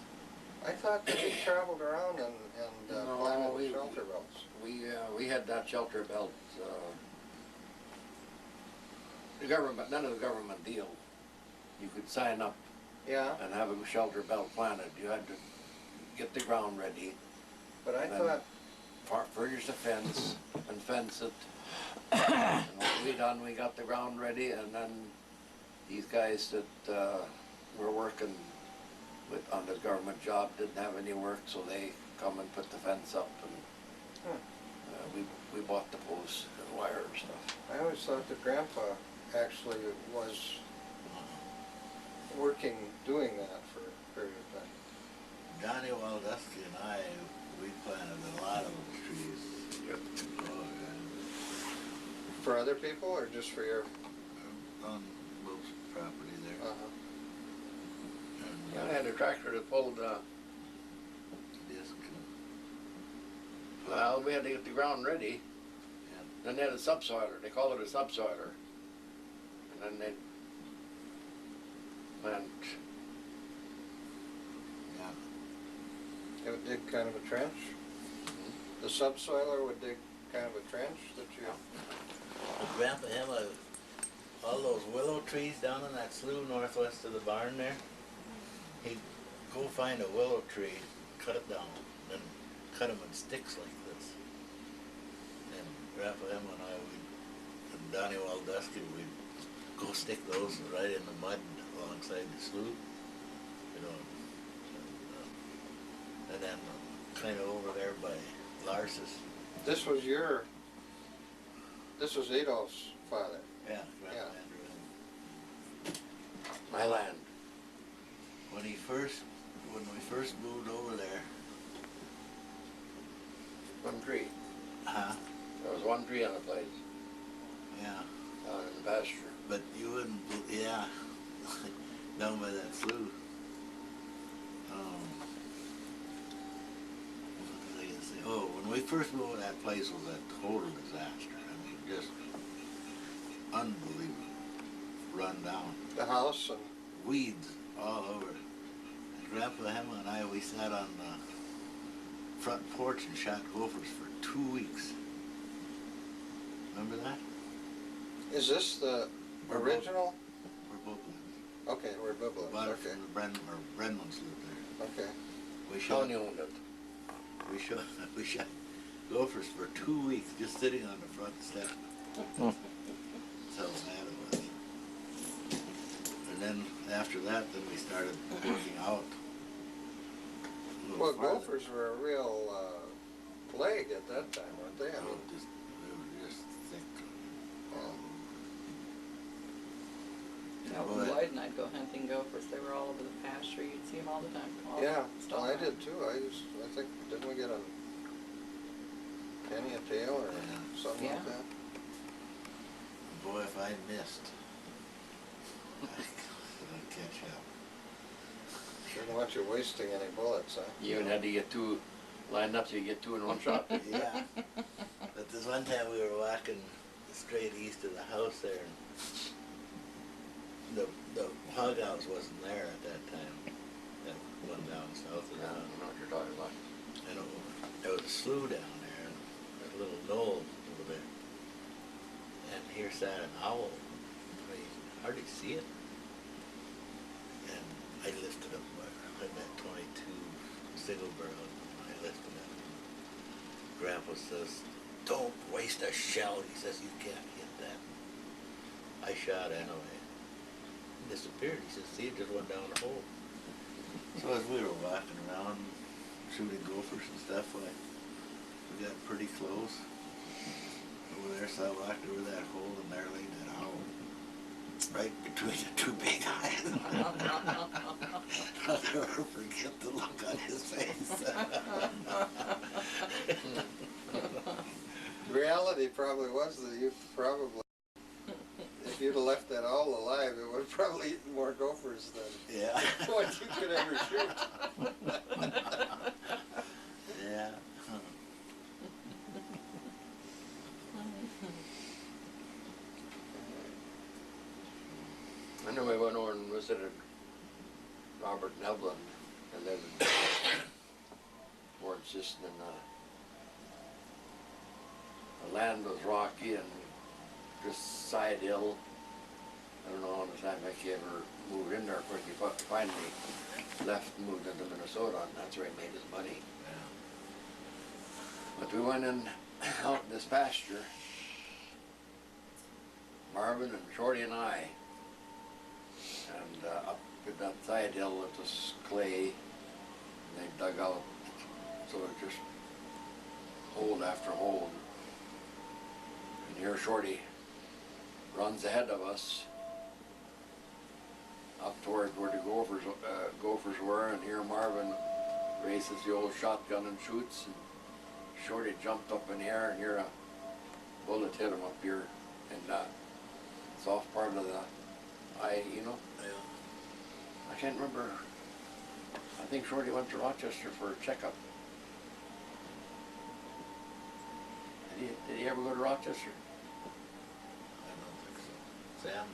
I thought that he traveled around and No, planted we- shelter belts. we had that shelter belt, the government, none of the government deal. You could sign up Yeah, and have a shelter belt planted. You had to get the ground ready, but I Then- thought, furnish the fence and fence it. And what we done, we got the ground ready, and then these guys that were working on this government job, didn't have any work, so they come and put the fence up, and we bought the posts and wire and stuff. I always thought that Grandpa actually was working, doing that for a period of time. Johnny Waldusky and I, we planted a lot of those trees. Yep. Oh, yeah. For other people or just for your? On Will's property there. Yeah, I had a tractor that pulled, Disc. well, we had to get the ground ready. Yeah. Then they had a subsoiler, they called it a subsoiler. And then they went, Yeah. It would dig kind of a trench? The subsoiler would dig kind of a trench that you... But Grandpa Hemmah, all those willow trees down in that slough northwest of the barn there, he'd go find a willow tree, cut it down, and cut them in sticks like this. And Grandpa Hemmah and I, and Donnie Waldusky, we'd go stick those right in the mud alongside the slough, you know. And then kind of over there by Lars's. This was Adolph's father. Yeah, Grandpa Yeah. Andrew. my land. When we first moved over there, One tree. huh? There was one tree on the place, Yeah, down in the pasture. but you wouldn't, yeah, down by that slough. What was I gonna say? Oh, when we first moved, that place was a total disaster. I mean, just unbelievable, run down. The house and... Weeds all over. And Grandpa Hemmah and I, we sat on the front porch and shot gophers for 2 weeks. Remember that? Is this the original? We're both lives. Okay, we're Biblos, Bought it okay. from the Brenmans lived there. Okay. We shot, Tony owned it. we shot gophers for 2 weeks just sitting on the front step. That's how bad it was. And then after that, then we started working out. a little Well, farther. gophers were a real plague at that time, weren't they? I Oh, mean, they were just thick. Out Boy. in Lloyd and I'd go hunting gophers. They were all over the pasture. You'd see them all the time. All yeah, still well, I around. did too. I think, didn't we get a penny a tail or Yeah. something Yeah. like that? Boy, if I missed, I'd catch up. Didn't want you wasting any bullets, huh? You even had to get two lined up so you get two in one shot. Yeah. But this one time we were walking straight east of the house there, and the hog house wasn't there at that time. That one down south of Yeah, I town. don't know what you're talking about. And there was a slough down there, and a little knoll over there. And here sat an owl. I mean, hardly see it. And I lifted up that 22 single barrel. I lifted it. Grandpa says, "Don't waste a shell." He says, "You can't hit that." I shot anyway. It disappeared. He says, "See, it just went down the hole." So as we were walking around, shooting gophers and stuff, we got pretty close over there, so I walked over that hole, and there lay that owl, right between the two big eyes. I'll never forget the look on his face. The reality probably was that you probably, if you'd have left that owl alive, it would have probably eaten more gophers than Yeah. what you could ever shoot. Yeah. I know we went over and visited Robert and Evelyn, and they were insisting the land was rocky and just side hill. I don't know how much time he ever moved in there. Of course, he finally left and moved into Minnesota, and that's where he made his money. But we went in out in this pasture, Marvin and Shorty and I, and up at that side hill, it was clay, and they dug out, so it just hold after hold. And here Shorty runs ahead of us up toward where the gophers were, and here Marvin raises the old shotgun and shoots, and Shorty jumped up in the air, and here a bullet hit him up here in the soft part of the eye, you know. Yeah. I can't remember. I think Shorty went to Rochester for a checkup. Did he ever go to Rochester? I don't think so. Sam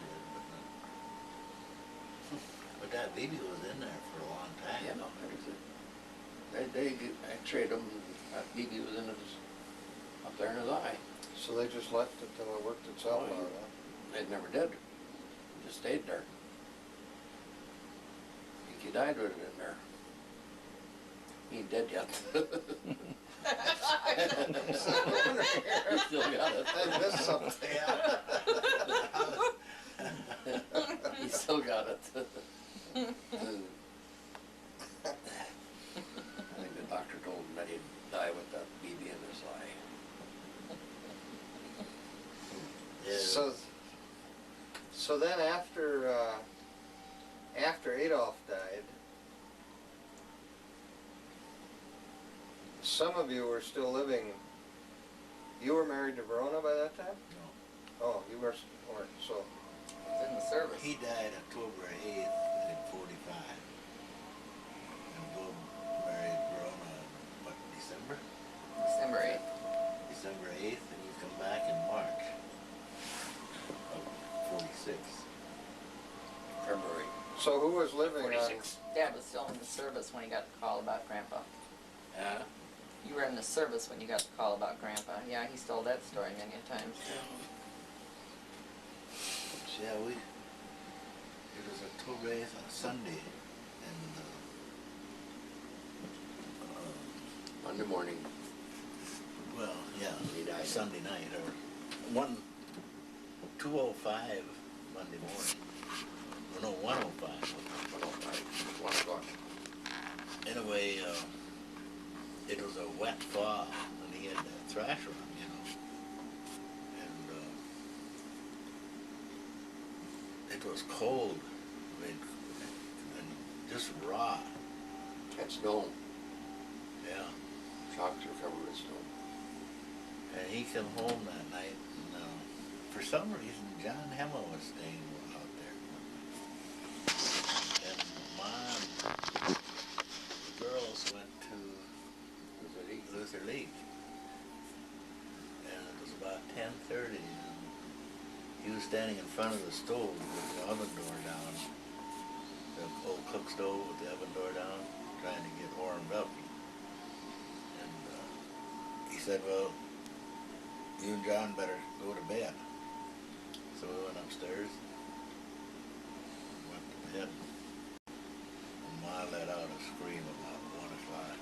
did, but that baby was in there for a long time. Yeah, no, they x-rayed him, and that BB was in his, up there in his eye. So they just left it till it worked itself Oh, out, huh? It never did. It just stayed there. I think he died with it in there. He ain't dead yet. He still got it. I missed something. He still got it. I think the doctor told him that he'd die with that BB in his eye. Yeah. So then after Adolf died, some of you were still living. You were married to Verona by that time? No. Oh, you weren't. So It's in the service. He died October 8th in 45. And Bob married Verona in, what, December? December 8th. December 8th, and he's come back in March of 46. February. So who was living on? 46. Dad was still in the service when he got the call about Grandpa. Yeah. You were in the service when you got the call about Grandpa. Yeah, he told that story many times too. Yeah, it was October 8th on Sunday, and Monday morning. well, yeah, He died. Sunday night, or 2:05 Monday morning. Or no, 1:05. 1 o'clock. Anyway, it was a wet fall, and he had a thrash run, you know. And it was cold, I mean, and just raw. Had snow. Yeah. Shocked her February snow. And he come home that night, and for some reason, John Hemmah was staying out there. And Mom, the girls went to Luther League. And it was about 10:30, and he was standing in front of the stove with the oven door down, the old cook stove with the oven door down, trying to get warmed up. And he said, well, you and John better go to bed. So we went upstairs, went to bed, and Ma let out a scream about 1 o'clock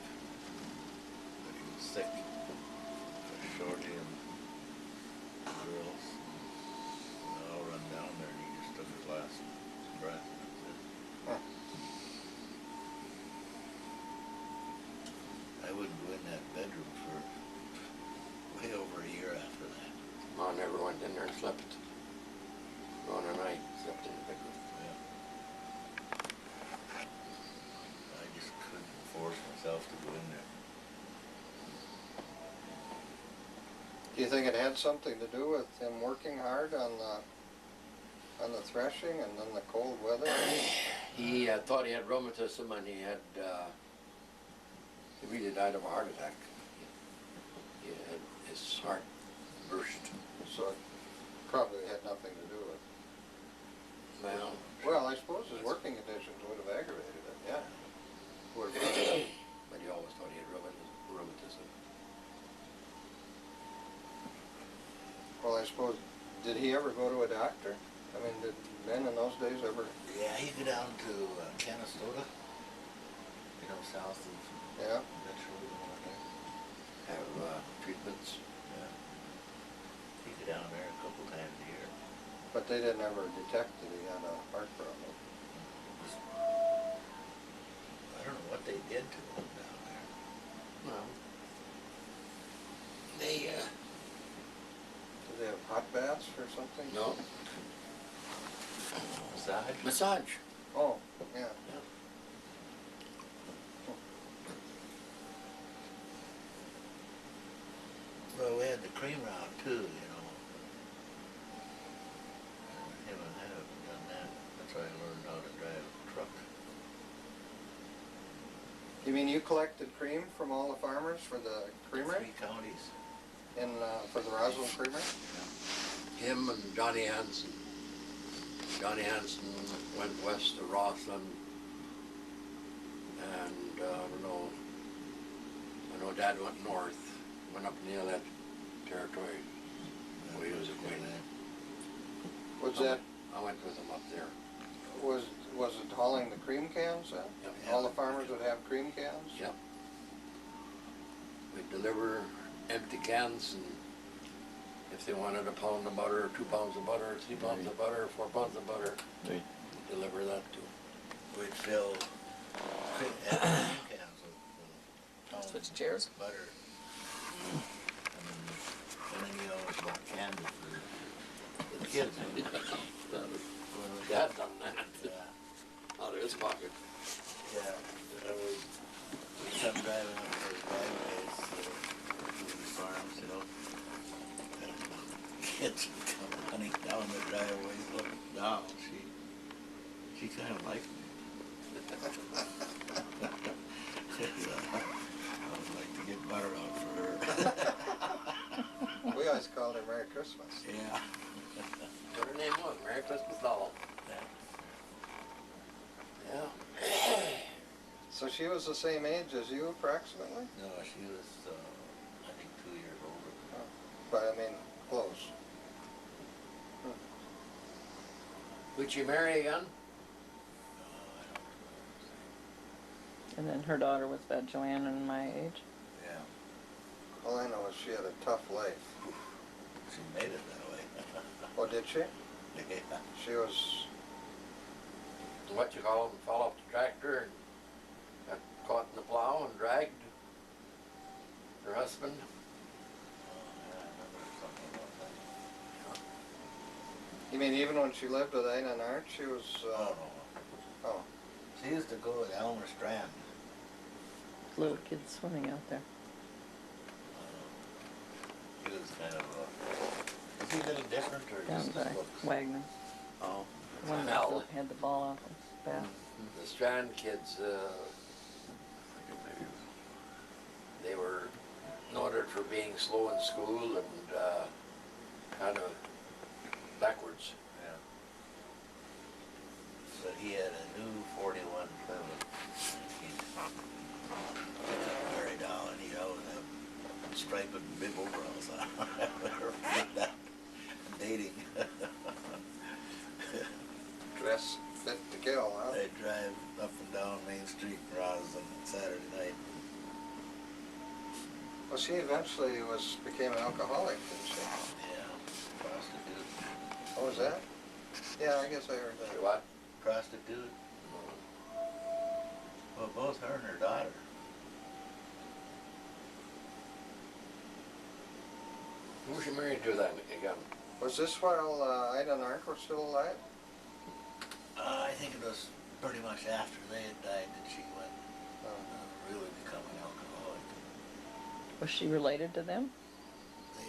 that he was sick. So Shorty and the girls, they all run down there, and he just took his last breath. And that's it. I wouldn't go in that bedroom for way over a year after that. Mom never went in there and slept. On a night, slept in the bedroom. Yeah. I just couldn't force myself to go in there. Do you think it had something to do with him working hard on the threshing and then the cold weather? He thought he had rheumatism, and he had, he really died of a heart attack. He had his heart burst. So it probably had nothing to do with it. Well, I suppose his working conditions would have aggravated it, yeah. but he always thought he had rheumatism. Well, I suppose, did he ever go to a doctor? I mean, did men in those days ever? Yeah, he'd go down to Canastota, you know, south of Yeah. Metro, over there. Have treatments. Yeah. He'd go down there a couple times a year. But they didn't ever detect that he had a heart problem. It was I don't know what they did to them down there. Well, they, Do they have hot baths or something? no, Massage? massage. Oh, yeah. Well, we had the cream round too, you know. Him and I haven't done that. That's why I learned how to drive a truck. You mean you collected cream from all the farmers for the creamery? 3 counties. For the Roswell Creamery? Him and Johnny Hansen. Johnny Hansen went west to Rossland, and I know Dad went north, went up near that territory where he was acquainted. Was that, I went with him up there. was it hauling the cream cans then? Yep. All the farmers would have cream cans? Yep. We'd deliver empty cans, and if they wanted a pound of butter, or 2 pounds of butter, or 3 pounds of butter, or 4 pounds of butter, Right. deliver that too. We'd fill cream cans with pounds Switch chairs. of butter. And then you always bought candy for the kids. Dad done that Yeah. out of his pocket. Yeah, we'd come driving up those driveways to these farms, you know. And kids would come running down the driveways, looking down. She kind of liked me. I would like to get butter out for her. We always called her Merry Christmas. Yeah. What her name was, Merry Christmas Doll. Yeah. So she was the same age as you approximately? No, she was, I think 2 years older. But I mean, close. Would she marry again? I don't remember. And then her daughter was about Joanne and my age. Yeah, All I know is she had a tough life. she made it that way. Oh, did she? Yeah. She was, What you call them, fell off the tractor and got caught in the plow and dragged her husband. Yeah, I remember something about that. you mean even when she lived with Aina and Art, she was, Oh, no. oh, She used to go to Elmer Strand. Little kids swimming out there. He was kind of a... Is he a little different or Down just by his looks? Wagner. Oh. The one that Al. had the ball out the bath. The Strand kids, they were noted for being slow in school and kind of backwards. Yeah. But he had a new 41 Plymouth. He'd married down and he'd always have striped bib overalls on. I've never forget that. Dating. dress fit to kill, huh? They'd drive up and down Main Street in Roslyn Saturday night. Well, she eventually became an alcoholic, didn't she? Yeah, prostitute. What was that? Yeah, I guess I heard Say that. what? Prostitute. Well, both her and her daughter. Who was she married to then again? Was this while Ida and Art were still alive? I think it was pretty much after they had died that she went really become an alcoholic. Was she related to them? They,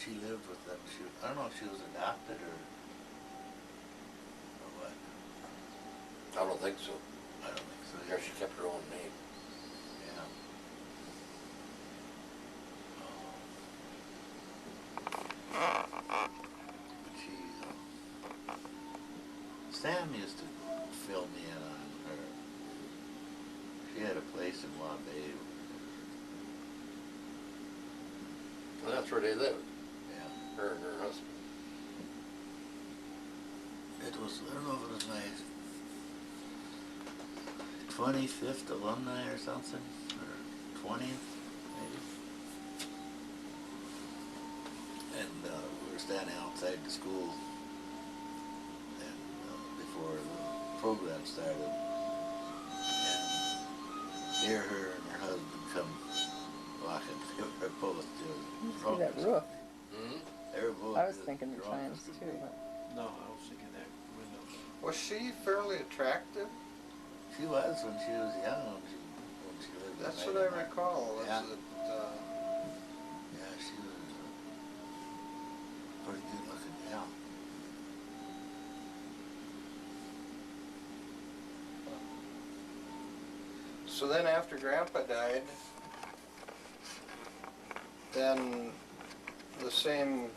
she lived with them. I don't know if she was adopted or what. I don't think so. I don't think so. There she kept her own name. Yeah. But she, Sam used to fill me in on her. She had a place in Wabay. Well, that's where they lived, Yeah. her and her husband. It was, I don't know if it was my 25th alumni or something, or 20th, maybe. And we were standing outside the school, and before the program started. And here her and her husband come walking. They were both See that roof? They were both I was just thinking the drunk chimes as could too, be. but No, I was thinking that window. Was she fairly attractive? She was when she was young, when she lived in That's what I Maiden. recall. Was Yeah. that, Yeah, she was a pretty good looking gal. so then after Grandpa died, then the same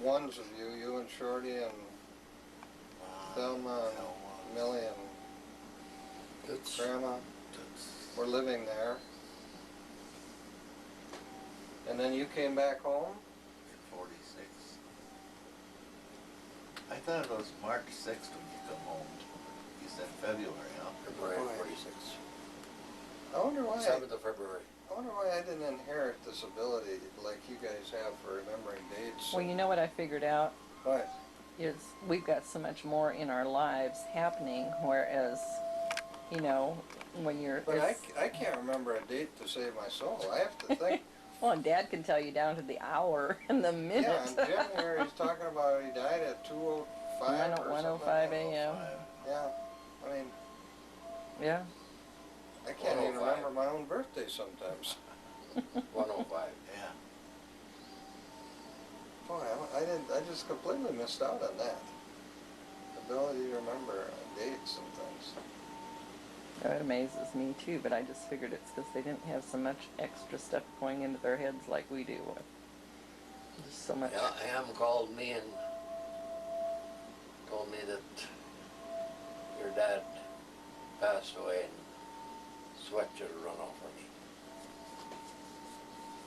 ones of you and Shorty and Thelma and Millie and It's Grandma Toots. were living there. And then you came back home? In 46. I thought it was March 6th when you come home. You said February, huh? February Why? 46. I wonder why. 7th of February. I wonder why I didn't inherit this ability like you guys have for remembering dates. well, you know what I figured out What? is we've got so much more in our lives happening, whereas, you know, when you're. But I can't remember a date to save my soul. I have to think. Well, and Dad can tell you down to the hour and the minute. Yeah, and Jim here, he's talking about he died at 2:05 or 1:05 a.m. Yeah, I mean, Yeah. I can't even 1:05. remember my own birthday sometimes. 105. Yeah. Boy, I just completely missed out on that. Ability to remember dates and things. That amazes me too, but I just figured it's because they didn't have so much extra stuff going into their heads like we do. Just so much. Yeah, Ham called me and told me that your dad passed away and sweat should have run off of me.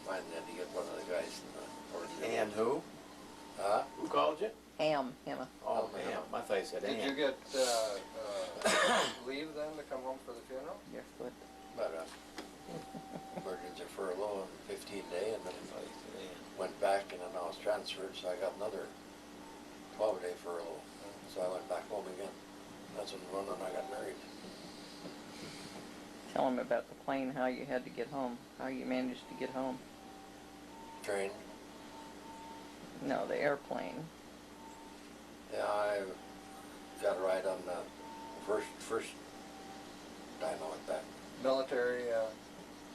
Finally had to get one of the guys in the order. And who? Huh? Who called you? Hemmah. Oh, man. I thought you said Did you Ann. get leave then to come home for the funeral? Your foot. But emergency furlough and 15-day, and then went back, and then I was transferred, so I got another 12-day furlough. So I went back home again. That's when Ron and I got married. Tell them about the plane, how you had to get home, how you managed to get home. Train. No, the airplane. Yeah, I got a ride on the first time I went back. Military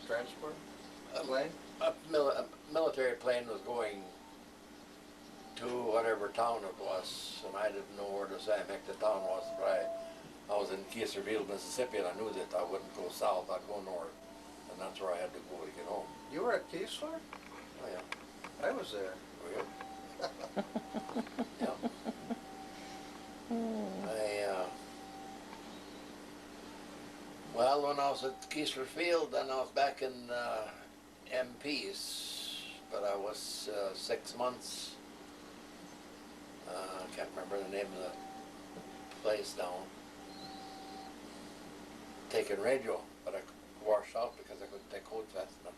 transport plane? A military plane was going to whatever town it was, and I didn't know where the Sam Hick the town was, but I was in Kieserville, Mississippi, and I knew that I wouldn't go south, I'd go north, and that's where I had to go to get home. You were at Keesler? Oh yeah. I was there. Were you? Yeah. Well, when I was at Keesler Field, then I was back in MPs, but I was 6 months. I can't remember the name of the place now. Taking radio, but I washed out because I couldn't take cold fast enough.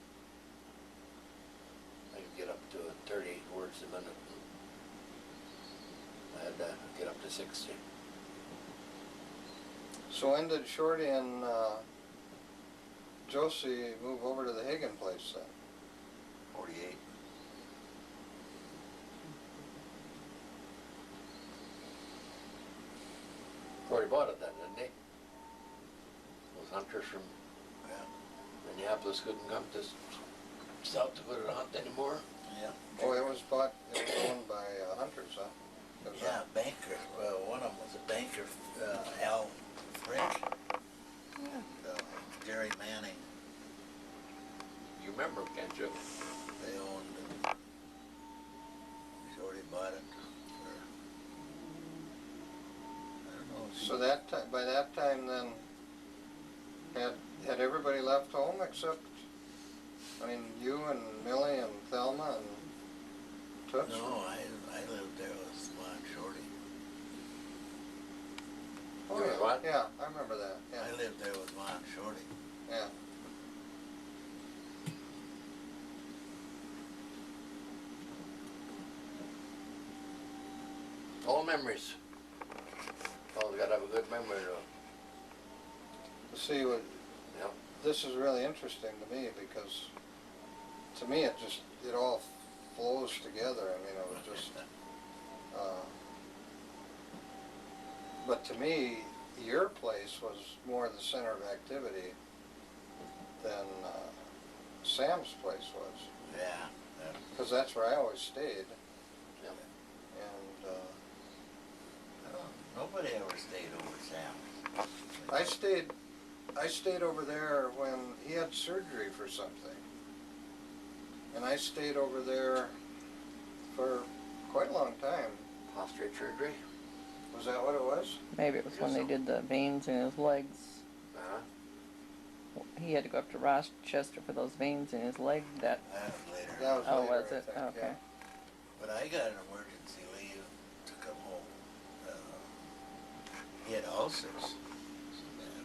I could get up to 30 words a minute. I had to get up to 60. So when did Shorty and Josie move over to the Hagen place then? 48. Already bought it then, didn't he? Those hunters from Yeah. Minneapolis couldn't come to South Dakota to hunt anymore. Yeah. Oh, it was owned by hunters, huh? It was, Yeah, banker. Well, one of them was a banker, Al Frick. And Jerry Manning. You remember him, can't you? They owned it. Shorty bought it for, I don't know. So by that time then, had everybody left home except, I mean, you and Millie and Thelma and Toots? No, I lived there with Ma and Shorty. Oh, You yeah. were what? Yeah, I remember that. Yeah, I lived there with Ma and Shorty. yeah. All memories. All gotta have a good memory though. See, what, Yep. this is really interesting to me because, to me, it all flows together. I mean, it was just, but to me, your place was more the center of activity than Sam's place was. Yeah. Because that's where I always stayed. Yep. And Nobody ever stayed over Sam's. I stayed over there when he had surgery for something. And I stayed over there for quite a long time. Prostate surgery? Was that what it was? Maybe it was when they did the veins in his legs. Uh-huh. He had to go up to Rochester for those veins in his leg. That That was later. That was oh, later, was I it? think, Okay. yeah. But I got an emergency leave to come home. He had ulcers. So bad.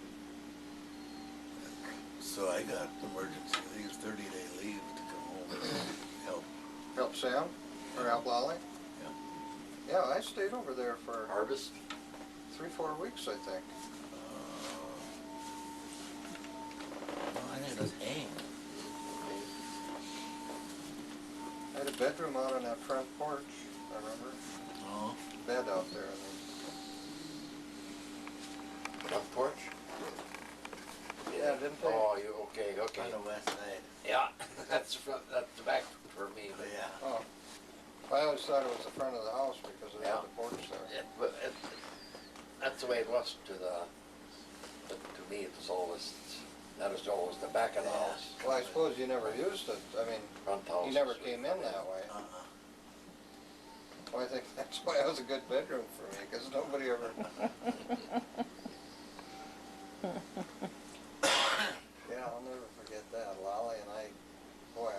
So I got emergency leave, 30-day leave to come home and help. Help Sam? Or help Lolly? Yeah. Yeah, I stayed over there for Harvest? 3-4 weeks, I think. I think it was AIM. I had a bedroom out on that front porch, I remember. Oh. Bed out there. Front porch? Yeah, didn't they? Oh, you, okay. On the west side. Yeah, that's the back for me, but Yeah. Oh. I always thought it was the front of the house because it Yeah. had the porch there. that's the way it was but to me it was always, that was always the back of the house. Well, I suppose you never used it. I mean, Front house. you never came in that way. Well, I think that's why it was a good bedroom for me, because nobody ever... Yeah, I'll never forget that. Lolly and I, boy,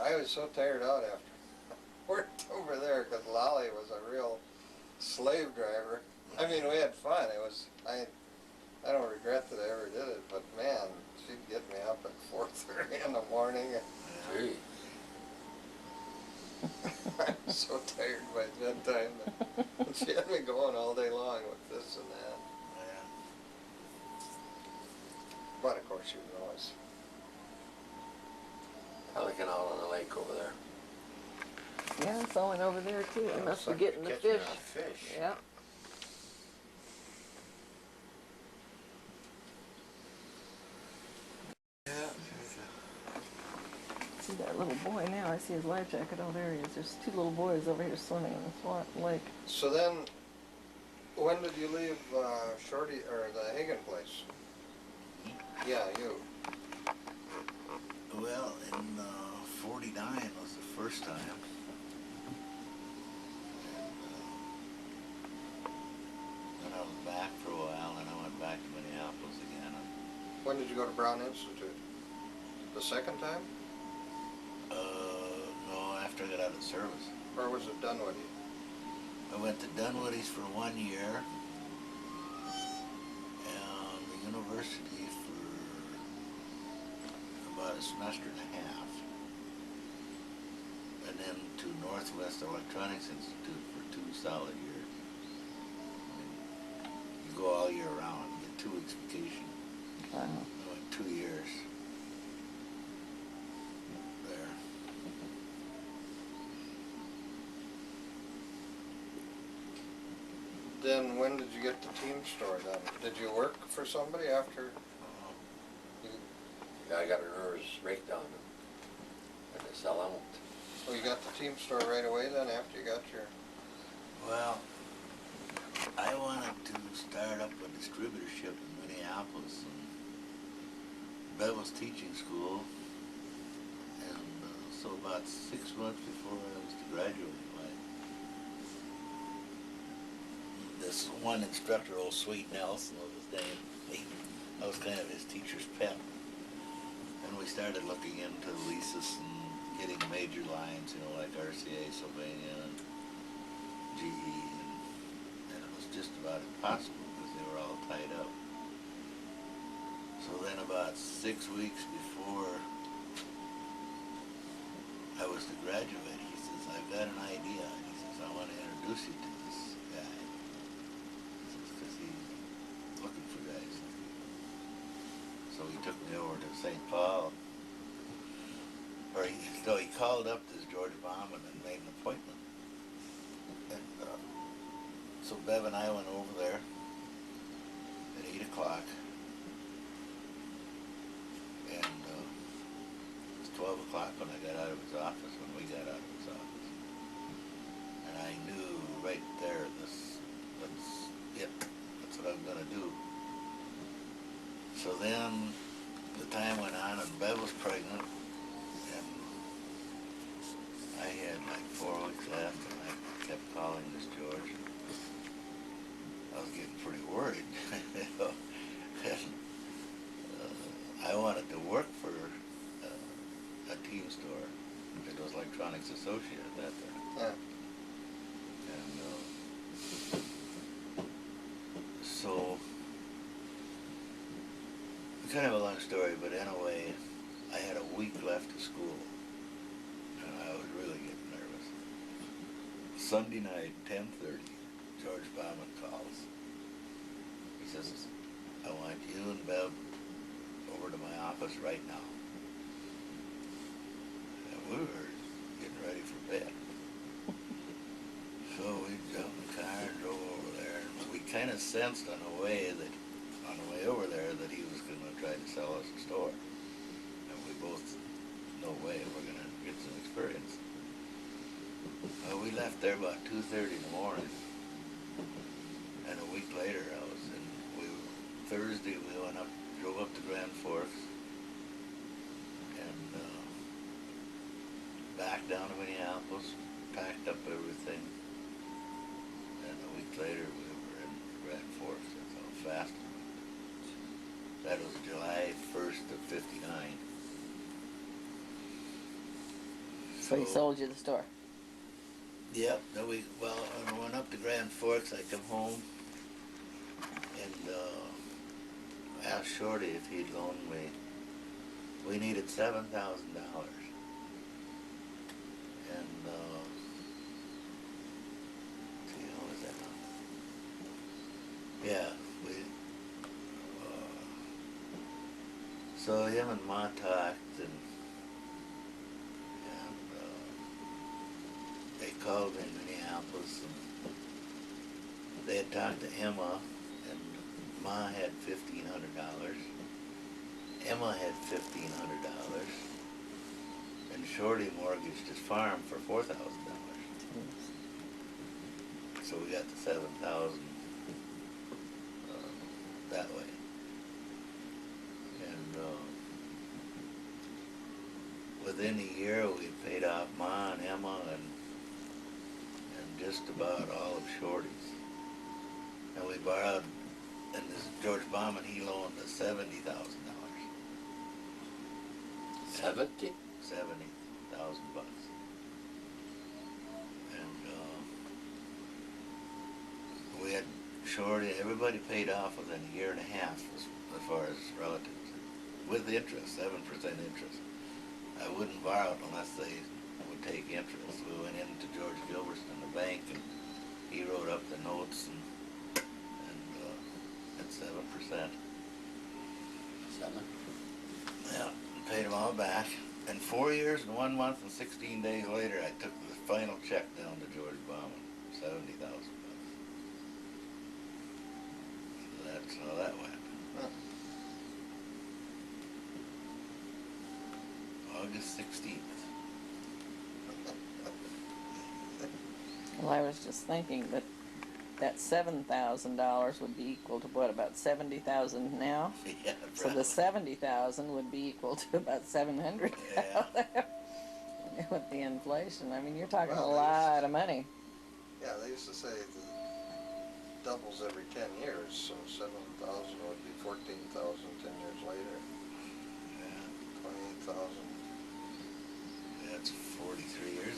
I was so tired out after worked over there because Lolly was a real slave driver. I mean, we had fun. It was, I don't regret that I ever did it, but man, she'd get me up at 4:30 in the morning. Gee. I was so tired by bedtime that she had me going all day long with this and that. But of course she was always. Pelican out on the lake over there. Yeah, I saw one over there too. They must be getting the Catching fish. a fish. Yeah. Yeah. See that little boy now. I see his life jacket. Oh, there he is. There's 2 little boys over here swimming in the swamp lake. So then, when did you leave Shorty, or the Hagen place? Yeah, you. Well, in 49 was the first time. Then I was back for a while, and I went back to Minneapolis again. When did you go to Brown Institute? The second time? No, after I got out of service. Or was it Dunwoody? I went to Dunwoody's for 1 year, and the university for about a semester and a half, and then to Northwest Electronics Institute for 2 solid years. I mean, you go all year round, you get 2 weeks vacation. Wow. I went 2 years there. Then when did you get the team store then? Did you work for somebody after? Yeah, I got a nervous breakdown and I sell out. Oh, you got the team store right away then after you got your... Well, I wanted to start up a distributorship in Minneapolis, and Bev was teaching school, and so about 6 months before I was to graduate, this one instructor, old Sweet Nelson was his name, I was kind of his teacher's pet, and we started looking into leases and getting major lines, you know, like RCA, Sylvania, and GE, and it was just about impossible because they were all tied up. So then about 6 weeks before I was to graduate, he says, I've got an idea. And he says, I want to introduce you to this guy. He says, because he's looking for guys. So he called up this George Bauman and made an appointment. And so Bev and I went over there at 8 o'clock. And it was 12 o'clock when I got out of his office, when we got out of his office. And I knew right there, that's it. That's what I'm going to do. So then the time went on and Bev was pregnant. And I had like 4 weeks left and I kept calling this George. I was getting pretty worried. You know? And, I wanted to work for a team store. It was Electronics Associate at that time. Yeah. And so, kind of a long story, but anyway, I had a week left of school, and I was really getting nervous. Sunday night, 10:30, George Bauman calls. He says, I want you and Bev over to my office right now. And we were getting ready for bed. So we jumped in the car and drove over there, and we kind of sensed on the way over there that he was going to try to sell us a store. And we both, no way, we're going to get some experience. We left there about 2:30 in the morning. And a week later, Thursday we drove up to Grand Forks and back down to Minneapolis, packed up everything. And a week later we were in Grand Forks. That's how fast it went. That was July 1st of '59. So he sold you the store. Yep. Then when we went up to Grand Forks, I come home and asked Shorty if he'd loan me. We needed $7,000. And what was that? Yeah, so him and Ma talked, and they called me in Minneapolis, and they had talked to Hemmah, and Ma had $1,500. Hemmah had $1,500, and Shorty mortgaged his farm for $4,000. So we got the $7,000 that way. And within a year, we paid off Ma and Hemmah and just about all of Shorty's. And we borrowed, and this George Bauman, he loaned us $70,000. 70? $70,000. And we had Shorty, everybody paid off within a year and a half as far as relatives, with interest, 7% interest. I wouldn't borrow it unless they would take interest. We went into George Gilbertson, the bank, and he wrote up the notes and at 7%. 7? Yeah, paid them all back. And 4 years and 1 month and 16 days later, I took the final check down to George Bauman, $70,000. So that's how that went. Huh. August 16th. Well, I was just thinking that $7,000 would be equal to what, about 70,000 now? Yeah, So the 70,000 would be equal to about 700. Yeah. With the inflation, I mean, you're talking Well, a lot of money. Yeah, they used to say it doubles every 10 years, so 7,000 would be 14,000 10 years later. Yeah, 28,000. that's 43 years ago.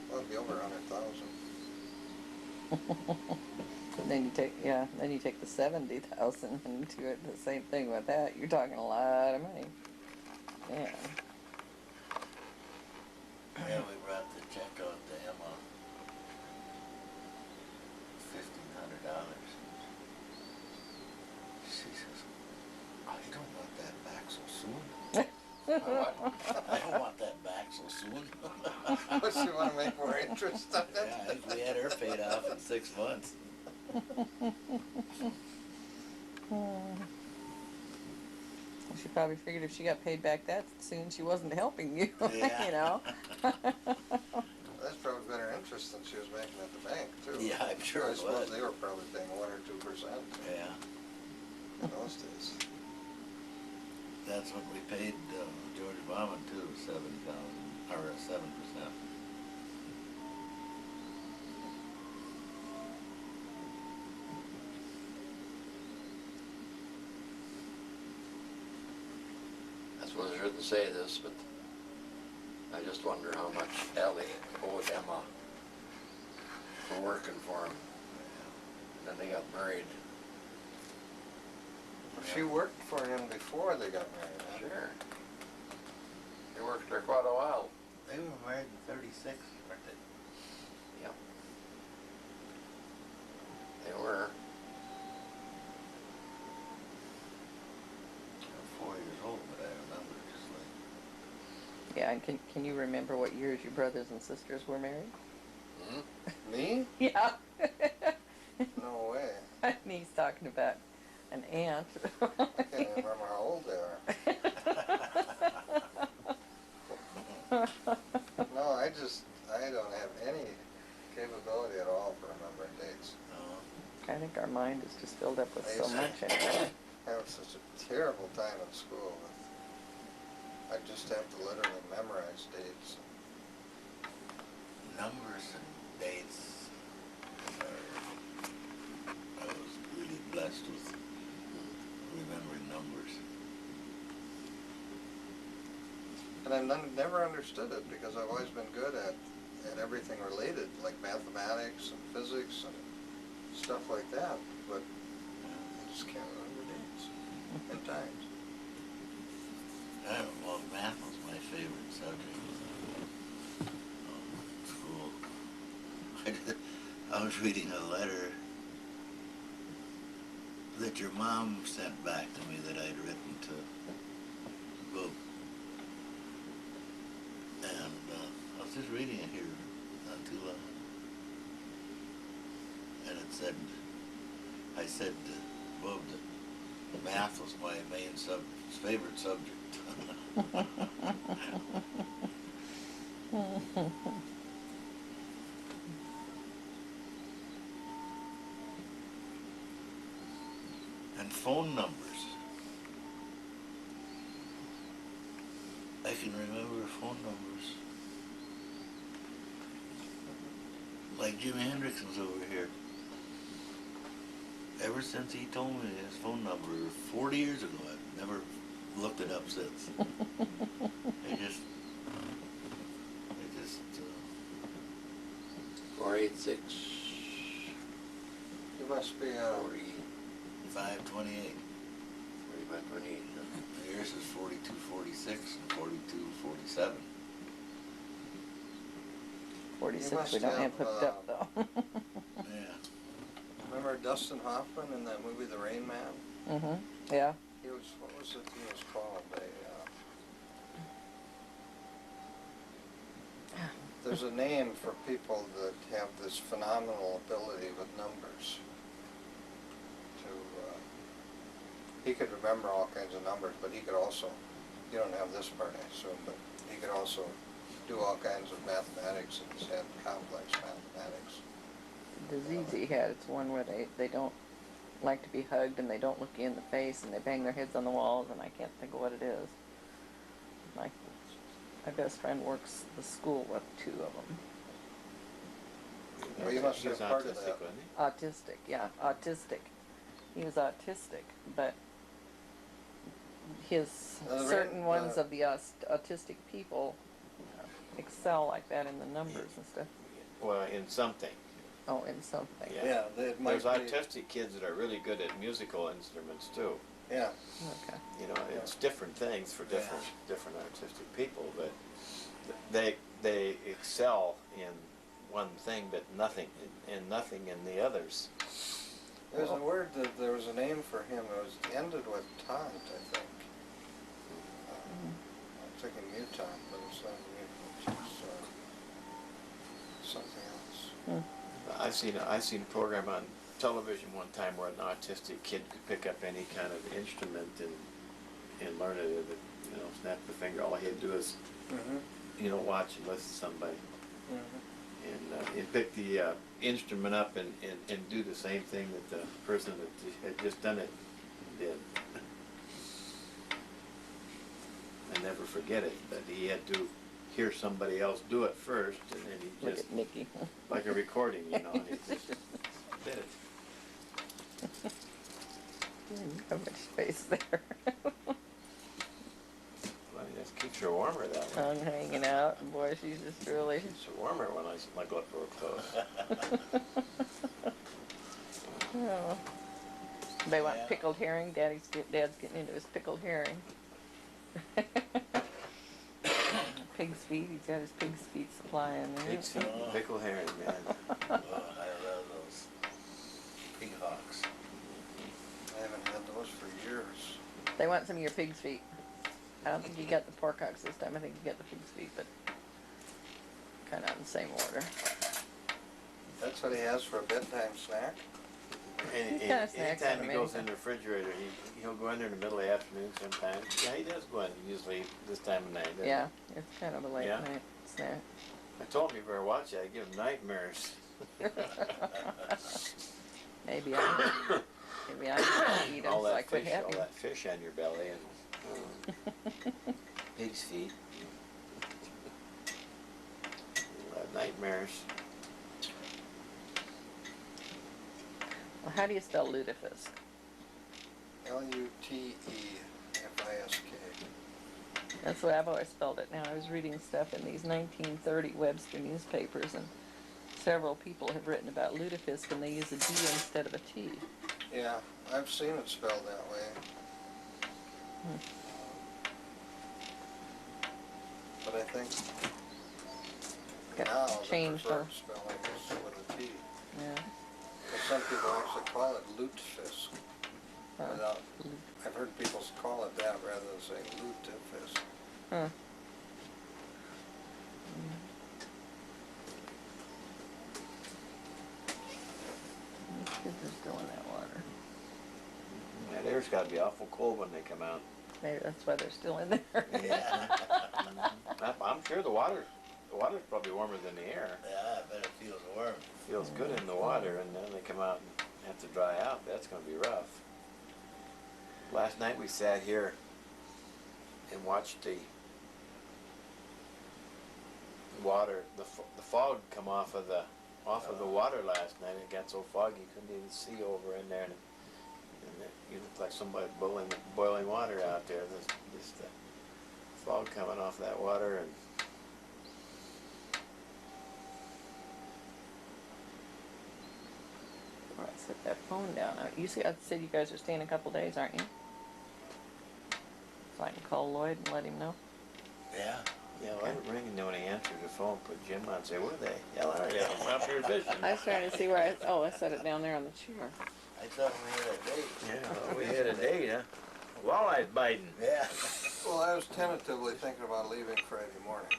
Well, it'd be over 100,000. Then you take the 70,000 and do it the same thing with that. You're talking a lot of money. Yeah. Yeah, we brought the check out to Hemmah. I don't want that back so soon. What, you want to make more interest on it? Yeah, I think we had her paid off in 6 months. She probably figured if she got paid back that soon, she wasn't helping you, Yeah. you know? That's probably better interest than she was making at the bank, too. Yeah, I'm sure I it suppose was. they were probably paying 1 or 2% Yeah, in those days. that's what we paid George Bauman too, 7,000 or 7%. I suppose I shouldn't say this, but I just wonder how much Ellie owed Hemmah for working for him. Then they got married. She worked for him before they got married, huh? Sure. They worked there quite a while. They were married in 36, weren't they? Yep. They were. I'm 4 years old, but I remember just like... Yeah, and can you remember what years your brothers and sisters were married? Hmm? Me? Yeah. No way. And he's talking about an aunt. I can't even remember how old they are. No, I don't have any capability at all for remembering dates. Oh, I think our mind is just filled up with I so used to- much anymore. I had such a terrible time in school. I just have to literally memorize dates. numbers and dates. I was really blessed with remembering numbers. And I've never understood it because I've always been good at everything related, like mathematics and physics and stuff like that, but I just can't remember dates and times. I don't know, math was my favorite subject in school. I was reading a letter that your mom sent back to me that I'd written to Bob. And I was just reading it here not too long. And it said, I said to Bob that math was my main favorite subject. And phone numbers. I can remember phone numbers. Like Jimi Hendrix was over here. Ever since he told me his phone number 40 years ago, I've never looked it up since. I just 486, You must be 40, 528. 4528. Yours is 4246 and 4247. 46 must we don't have have, hooked up though. Yeah. remember Dustin Hoffman in that movie The Rain Man? Mm-hmm. Yeah. He was, what was it he was called? There's a name for people that have this phenomenal ability with numbers. He could remember all kinds of numbers, but he could also, you don't have this part I assume, but he could also do all kinds of mathematics in his head, complex mathematics. The disease he had, it's one where they don't like to be hugged and they don't look you in the face and they bang their heads on the walls, and I can't think of what it is. My best friend works the school with 2 of them. Well, you must He was have part of autistic, that. wasn't he? Autistic, yeah, autistic. He was autistic, but his certain ones of the autistic people excel like that in the numbers and stuff. Well, in something. Oh, in something. Yeah. Yeah, it might There's be, autistic kids that are really good at musical instruments too. yeah. Okay. You know, it's different things for different artistic people, but they excel in one thing, but nothing in the others. There's a word that there was a name for him. It ended with taunt, I think. thinking mutant, but it's not a mutant. It's something else. I've seen a program on television one time where an autistic kid could pick up any kind of instrument and learn it. You know, snap the finger. All he had to do is, you know, watch and listen to somebody. And pick the instrument up and do the same thing that the person that had just done it did. I never forget it, but he had to hear somebody else do it first, and then he Look just, at Mickey. like a recording, you know, and he just did it. How much space there. Well, it just keeps her warmer that way. Tongue hanging out. Boy, she's just really. Keeps her warmer when I look real close. Oh. They want Yeah. pickled herring. Dad's getting into his pickled herring. Pig's feet. He's got his pig's feet supply in there. Pig's feet and pickle herring, man. Oh, I love those pig hawks. I haven't had those for years. They want some of your pig's feet. I don't think you got the pork hocks this time. I think you got the pig's feet, but kind of in the same order. That's what he has for a bedtime snack? Kinda snacks on Anytime he him goes in anytime. the refrigerator, he'll go in there in the middle of the afternoon sometimes. Yeah, he does go in usually this time of night. doesn't he? Yeah, it's kind of a late Yeah. night snack. I told him you better watch it. I give him nightmares. Maybe I eat them all so I that quit fish, all having. that fish on your belly and pig's feet. You'll have nightmares. Well, how do you spell lutefisk? Lutefisk. That's the way I've always spelled it. Now, I was reading stuff in these 1930 Webster newspapers, and several people have written about lutefisk, and they use a D instead of a T. Yeah, I've seen it spelled that way. But I think Got now the changed, preferred spelling is with a T. Yeah. But some people actually call it lutefisk. Without, I've heard people call it that rather than saying lutefisk. Huh. These kids are still in that water. That air's got to be awful cold when they come out. Maybe that's why they're still in there. Yeah. I'm sure the water's probably warmer than the air. Yeah, I bet it feels warm. Feels good in the water, and then they come out and have to dry out. That's going to be rough. Last night we sat here and watched the water, the fog come off of the water last night. It got so foggy you couldn't even see over in there, and you looked like somebody boiling water out there. Just the fog coming off that water, and All right, set that phone down. You said you guys are staying a couple days, aren't you? So I can call Lloyd and let him know. Yeah. yeah, well, I didn't ring, and then when he answered the phone, put Jim on and say, "Where are they? Hell are you? I'm up here fishing." I was trying to see where I set it down there on the chair. I thought we had a date. Yeah, well, we had a date, huh? Walleye's biting. Yeah. Well, I was tentatively thinking about leaving Friday morning.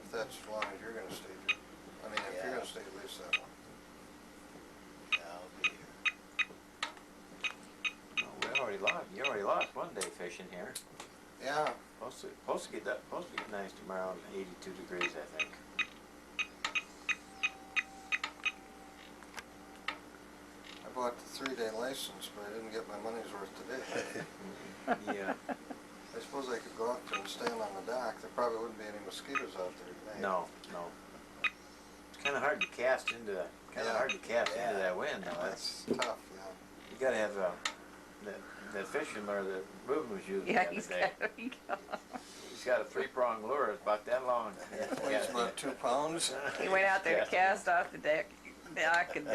If that's as long as you're gonna stay, Jim. I mean, if you're Yeah. gonna stay at least that long. Yeah, I'll be here. No, you already lost one day fishing here. Yeah, Supposed to get nice tomorrow, 82 degrees, I think. I bought the 3-day license, but I didn't get my money's worth today. Yeah. I suppose I could go out there and stand on the dock. There probably wouldn't be any mosquitoes out there today. No. It's kind of hard to cast into Yeah. that wind. Though. That's tough, yeah. You got to have the fisherman that Rueben was using the Yeah, other he's day. He's got a 3-prong lure. It's about that long. Weighs about 2 pounds. He went out there to cast off the dock, and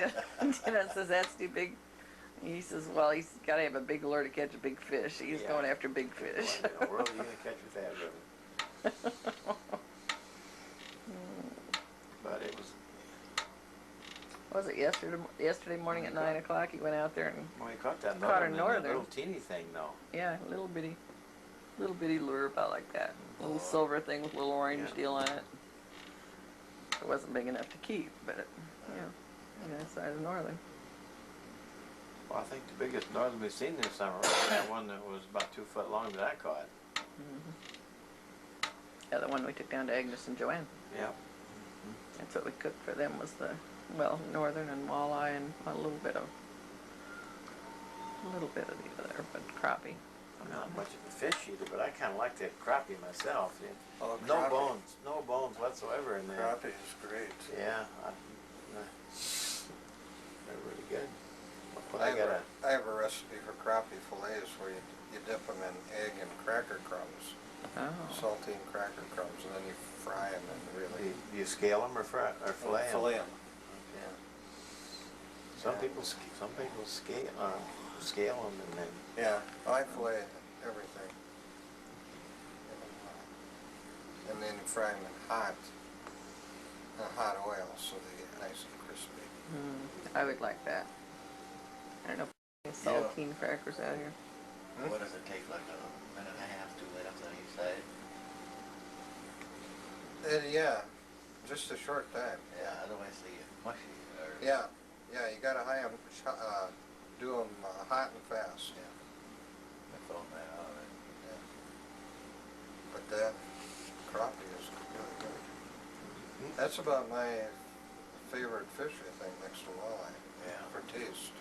Dennis says, "That's too big." He says, "Well, he's got to have a big lure to catch a big fish. He's Yeah. going after big fish." What in the world are you going to catch with that, Rueben? But it Was it yesterday morning at 9 o'clock? He went out there and well, you caught that Caught a northern, northern. little teeny thing, though. yeah, a little bitty. Little bitty lure about like that. Little silver thing with a little orange deal on it. It wasn't big enough to keep, but it, on that side of northern. Well, I think the biggest northern we've seen this summer was that one that was about 2 foot long that I caught. Yeah, the one we took down to Agnes and Joanne. Yep. That's what we cooked for them was the, well, northern and walleye and a little bit of the other, but crappie. I'm not much of a fish eater, but I kind of like that crappie myself. Yeah. Oh, No crappie. no bones whatsoever in there. Crappie is great. Yeah, they're really good. But I have a recipe for crappie fillets where you dip them in egg and cracker crumbs, Oh. saltine cracker crumbs, and then you fry them and really do you scale them or fillet them? fillet them. Okay. Some people scale them and then. Yeah, I fillet everything. And then you fry them in hot oil so they get nice and crispy. I would like that. I don't know if there's saltine crackers out here. What does it take, like a minute and a half, 2 minutes on each side? Yeah, just a short time. Yeah, otherwise they get mushy, or... Yeah, you gotta do them hot and fast. Yeah. I found that out, right? Yeah. But that crappie is really good. That's about my favorite fish, I think, next to walleye. Yeah. For taste.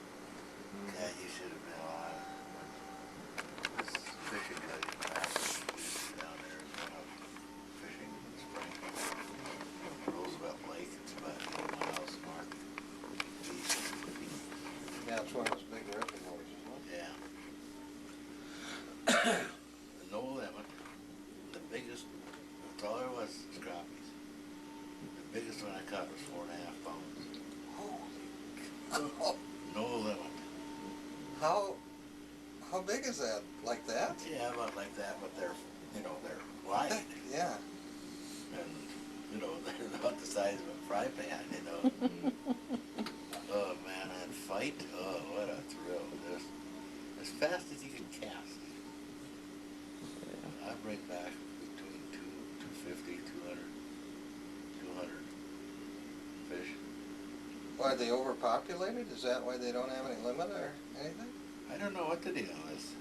Yeah, you should have been alive when this fishing buddy down there is one of fishing in the spring. Roosevelt Lake, it's about 4 miles northeast. Yeah, it's one of those big river boys, isn't it? Yeah. No limit. The biggest, that's all there was crappies. The biggest one I caught was 4.5 pounds. Oh, No limit. how big is that? Like that? Yeah, about like that, but they're wide. Yeah. And, they're about the size of a fry pan, Oh man, that fight, oh, what a thrill. Just as fast as you can cast. I bring back between 250, 200 fish. Why, are they overpopulated? Is that why they don't have any limit or anything? I don't know what the deal is,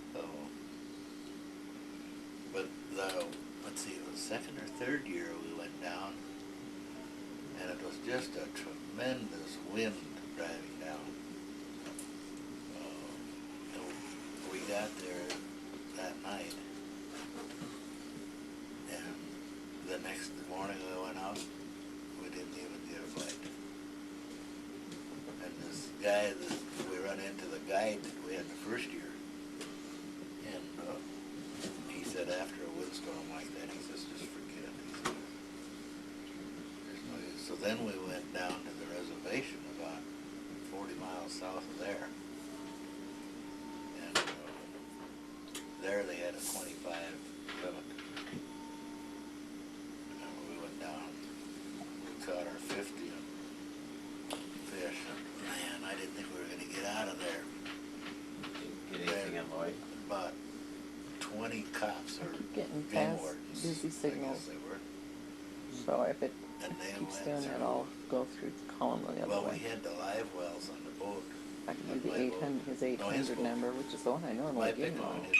but let's see, it was second or third year we went down, and it was just a tremendous wind driving down. We got there that night, and the next morning we went out, we didn't even get a bite. And this guy that we run into, the guide that we had the first year, and he said after a windstorm like that, he says, just forget it. He said, there's no use. So then we went down to the reservation about 40 miles south of there. And there they had a 25 limit. And we went down, we caught our 50 fish. Man, I didn't think we were going to get out of there. Get anything in, Lloyd? About 20 cops or keep getting game past wardens. busy I guess signals. they were. So if it And they keeps went doing that, through- I'll go through column the other Well, we way. had the live wells on the boat. I can do the my boat. 800, his No, his 800 boat. number, which is the one I My normally give big him. one, his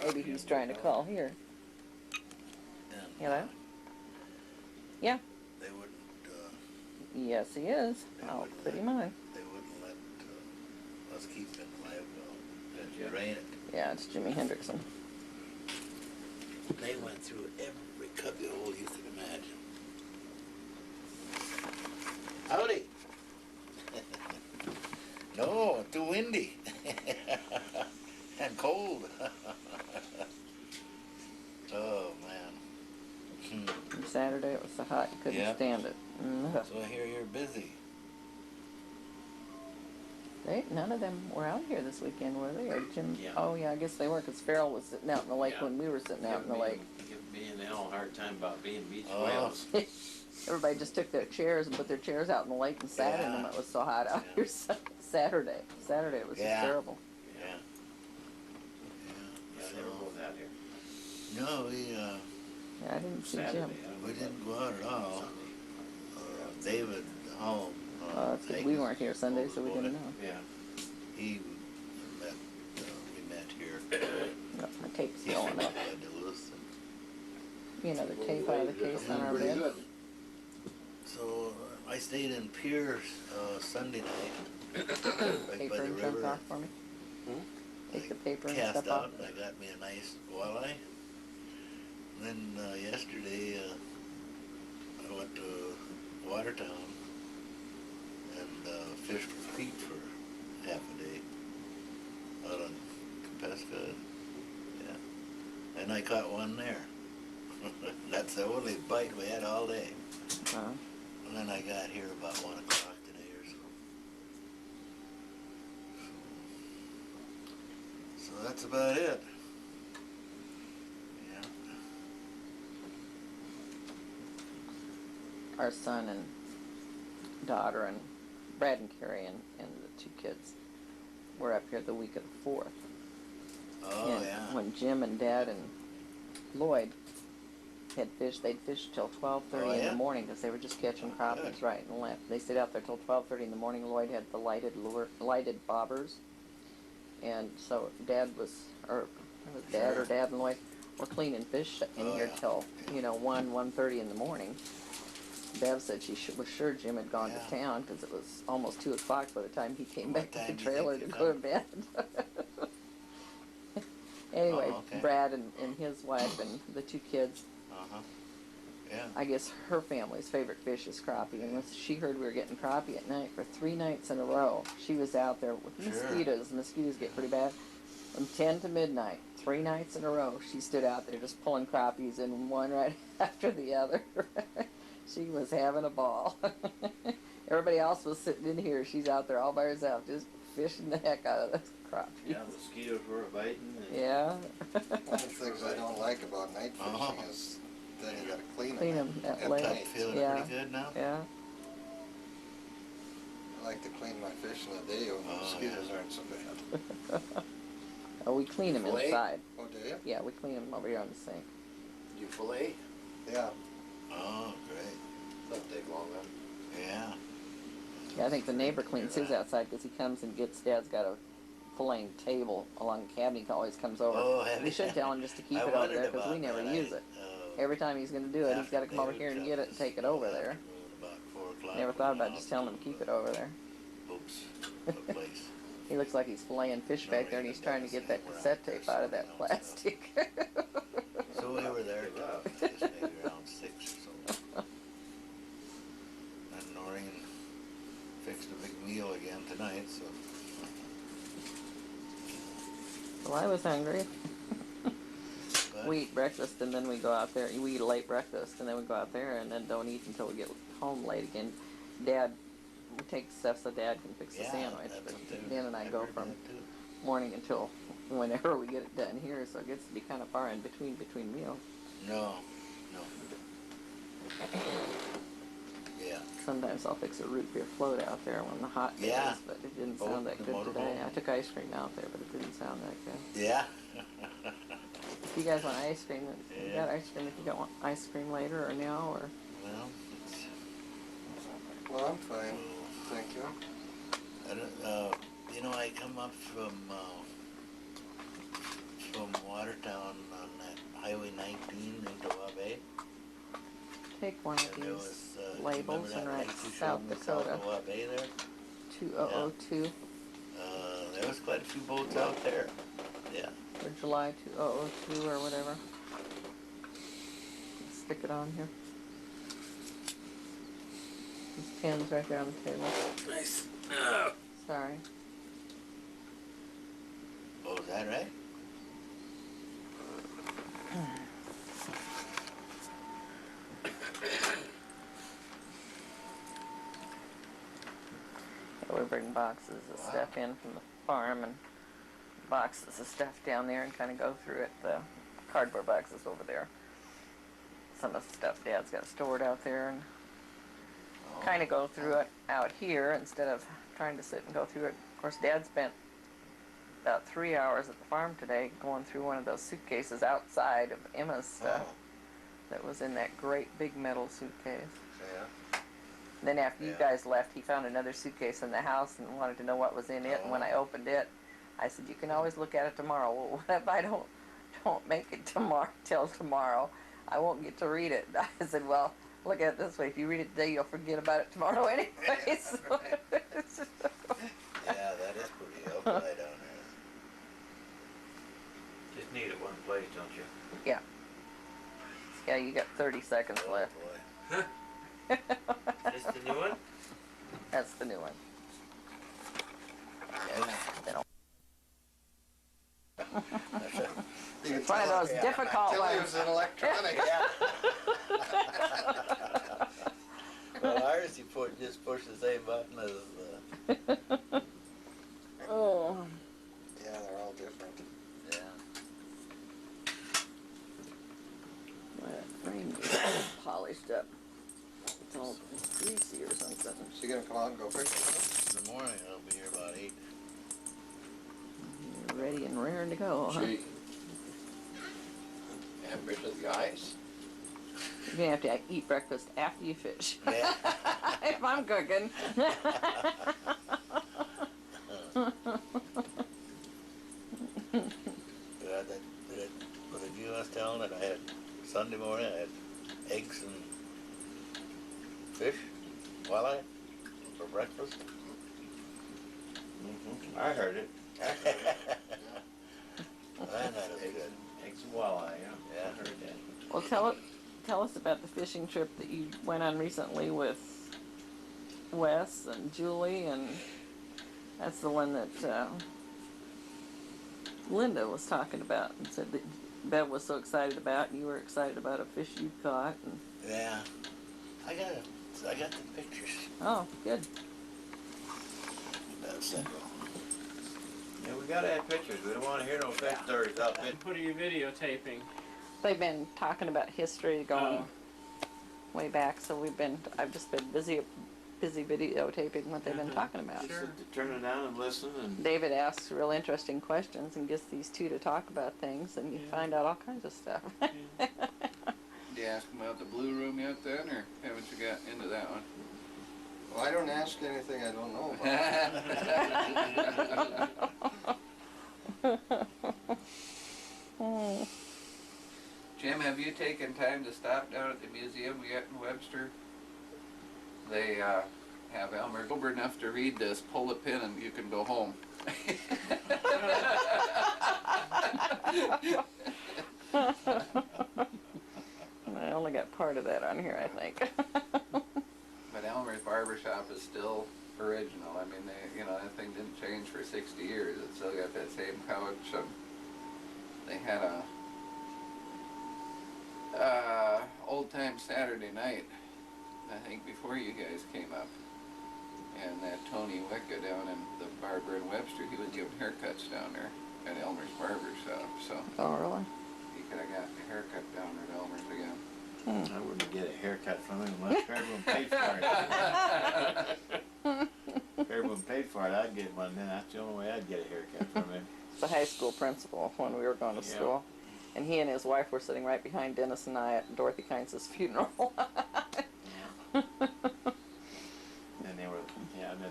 boat. Maybe he's trying to call here. And, Hello? Yeah. They wouldn't. Yes, he is. I'll put him on. They wouldn't let us keep in the live well. They'd drain it. Yeah, it's Jimi Hendrickson. They went through every cubby hole you could imagine. Howdy. No, too windy. And cold. Oh, man. Saturday it was so hot you couldn't Yeah. stand it. So I hear you're busy. None of them were out here this weekend, were they? Or Jim? Yeah. Oh yeah, I guess they were, because Farrell was sitting out in the lake Yeah. when we were sitting out in the lake. Give me and Al a hard time about being beach Oh. whales. Everybody just took their chairs and put their chairs out in the lake and sat in them. Yeah. It was so hot out Yeah. here. Saturday it was Yeah. just terrible. Yeah. they were both out here. No, Yeah, I didn't see Saturday, Jim. I don't we know didn't about go out at all. Sunday. David home. That's good. We weren't here Sunday, so we didn't know. Yeah. He met, we met here. No, my tape's He's going from up. up by Duluth. You know, the tape out of the case on our Pretty bed. good. So I stayed in Pierce Sunday night. Right Paper by the and junk river. off for me. Hmm? Take the paper and Cast stuff out off. and I got me a nice walleye. And then yesterday I went to Watertown and fished with Pete for half a day out on Compesca. Yeah. And I caught one there. That's the only bite we had all day. Uh, And then I got here about 1 o'clock today or so. So that's about it. Yeah. our son and daughter and Brad and Carrie and the two kids were up here the week of the 4th. Oh, And yeah. when Jim and Dad and Lloyd had fished, they'd fished till 12:30 Oh, in yeah? the morning because they were just catching crappies Good. right and left. They stayed out there till 12:30 in the morning. Lloyd had the lighted bobbers, and so Dad was, or it was Dad Sure. or Dad and Lloyd were cleaning fish in Oh, here yeah. till 1:30 in the morning. Bev said she was sure Jim had gone Yeah. to town because it was almost 2 o'clock by the time he came What back to time the do you think trailer they to go to come? bed. Anyway, Oh, okay. Brad and his wife and the two kids, Uh-huh. Yeah. I guess her family's favorite fish is crappie, and when she heard we were getting crappie at night for 3 nights in a row, she was out there with Sure. mosquitoes. Mosquitoes get pretty bad. From 10 to midnight, 3 nights in a row, she stood out there just pulling crappies in one right after the other. She was having a ball. Everybody else was sitting in here. She's out there all by herself, just fishing the heck out of this crappie. Yeah, mosquitoes were biting. And Yeah. One of the things I don't like about night fishing Uh-huh. is then you gotta clean Clean them. 'em at at late. night. Feeling Yeah. pretty good now? Yeah. I like to clean my fish in the day when the Oh, mosquitoes yeah. aren't so bad. Oh, we clean them Fillet? inside. Oh, do you? Yeah, we clean them over here on the sink. You fillet? Yeah. Oh, great. That'd take long then. Yeah. Yeah, I think the neighbor cleans his outside because he comes and gets, Dad's got a filleting table along the cabinet. He always comes over. Oh, have We you? should tell him just to keep I it over wondered there because we about never that. use it. Every time he's going to do it, he's got to come over here and get it and take it over there. About 4 o'clock. Never thought about just telling him to keep it over there. Oops. The place. He looks like he's filleting fish back there and he's trying to get that cassette tape out of that plastic. So we were there till just maybe around 6 or so. And Noreen fixed a big meal again tonight, so. Well, I was hungry. But, We eat breakfast and then we go out there. We eat a late breakfast and then we go out there and then don't eat until we get home late again. Dad takes stuff so Dad can fix the yeah, sandwich. that's But what they- Dan and I I've go heard from that too. morning until whenever we get it done here, so it gets to be kind of far in between meals. No, no. Yeah. Sometimes I'll fix a root beer float out there when the hot days, Yeah. but it didn't Oh, sound that the good today. motorhome. I took ice cream out there, but it didn't sound that good. Yeah. If you guys want ice cream, you Yeah. got ice cream if you don't want ice cream later or now, or Well, it's, Well, I'm fine. Thank you. I don't, you know, I come up from Watertown on that Highway 19 into Wabae. take one of And there these was, do you labels remember and that write lake you showed South me Dakota south of Wabae there? 2002 There was quite a few boats out there. Yeah. or July 2002 or whatever. Stick it on here. These pens right there on the table. Nice. Sorry. Oh, is that right? Yeah, we bring boxes of stuff in from the farm and boxes of stuff down there and kind of go through it. The cardboard boxes over there. Some of the stuff Dad's got stored out there and kind of go through it out here instead of trying to sit and go through it. Of course, Dad spent about 3 hours at the farm today going through one of those suitcases outside of Emma's stuff that was in that great big metal suitcase. Yeah. Then after you Yeah. guys left, he found another suitcase in the house and wanted to know what was in it. And when I opened it, I said, "You can always look at it tomorrow." Well, what if I don't make it tomorrow till tomorrow? I won't get to read it. I said, "Well, look at it this way. If you read it today, you'll forget about it tomorrow anyway." So Yeah, that is pretty upside down there. Just need it one place, don't you? yeah, you got 30 seconds Oh, left. boy. Is this the new one? That's the new one. It's one of those difficult Till he ones. was in electronics. Well, ours, just push the same button as, Oh, Yeah, they're all different. yeah. that frame is polished up. It's all greasy or something. So you gonna come out and go fishing? In the morning, I'll be here about 8. You're ready and raring to go, huh? Gee. Amber's with the ice. You're gonna have to eat breakfast after you fish. Yeah. If I'm cooking. Was it you I was telling that I had Sunday morning, I had eggs and fish, walleye, for breakfast? I heard it. Man, that is good. Eggs and walleye, yeah. Yeah. I heard that. Well, tell us about the fishing trip that you went on recently with Wes and Julie, and that's the one that Linda was talking about and said that Bev was so excited about, and you were excited about a fish you caught. And, Yeah. I got the pictures. oh, good. That's it. Yeah, we gotta have pictures. We don't wanna hear no fish stories without pictures. What are you videotaping? They've been talking about history going way back, so I've just been busy videotaping what they've been talking about. Just to turn it on and listen and. David asks real interesting questions and gets these two to talk about things, and you find out all kinds of stuff. Did you ask them about the blue room yet then, or haven't you got into that one? Well, I don't ask anything I don't know about. Jim, have you taken time to stop down at the museum we got in Webster? They have Elmer sober enough to read this, pull the pin and you can go home. I only got part of that on here, I think. But Elmer's barbershop is still original. I mean, that thing didn't change for 60 years. It's still got that same couch. They had a old time Saturday night, I think before you guys came up. And that Tony Wicca down in the barber in Webster, he was giving haircuts down there at Elmer's barbershop. So Oh, really? he could have gotten a haircut down there at Elmer's again. I wouldn't get a haircut from him unless Fairwood paid for it. Fairwood paid for it, I'd get one then. That's the only way I'd get a haircut from him. The high school principal when we were going to Yeah. school. And he and his wife were sitting right behind Dennis and I at Dorothy Kynes' funeral.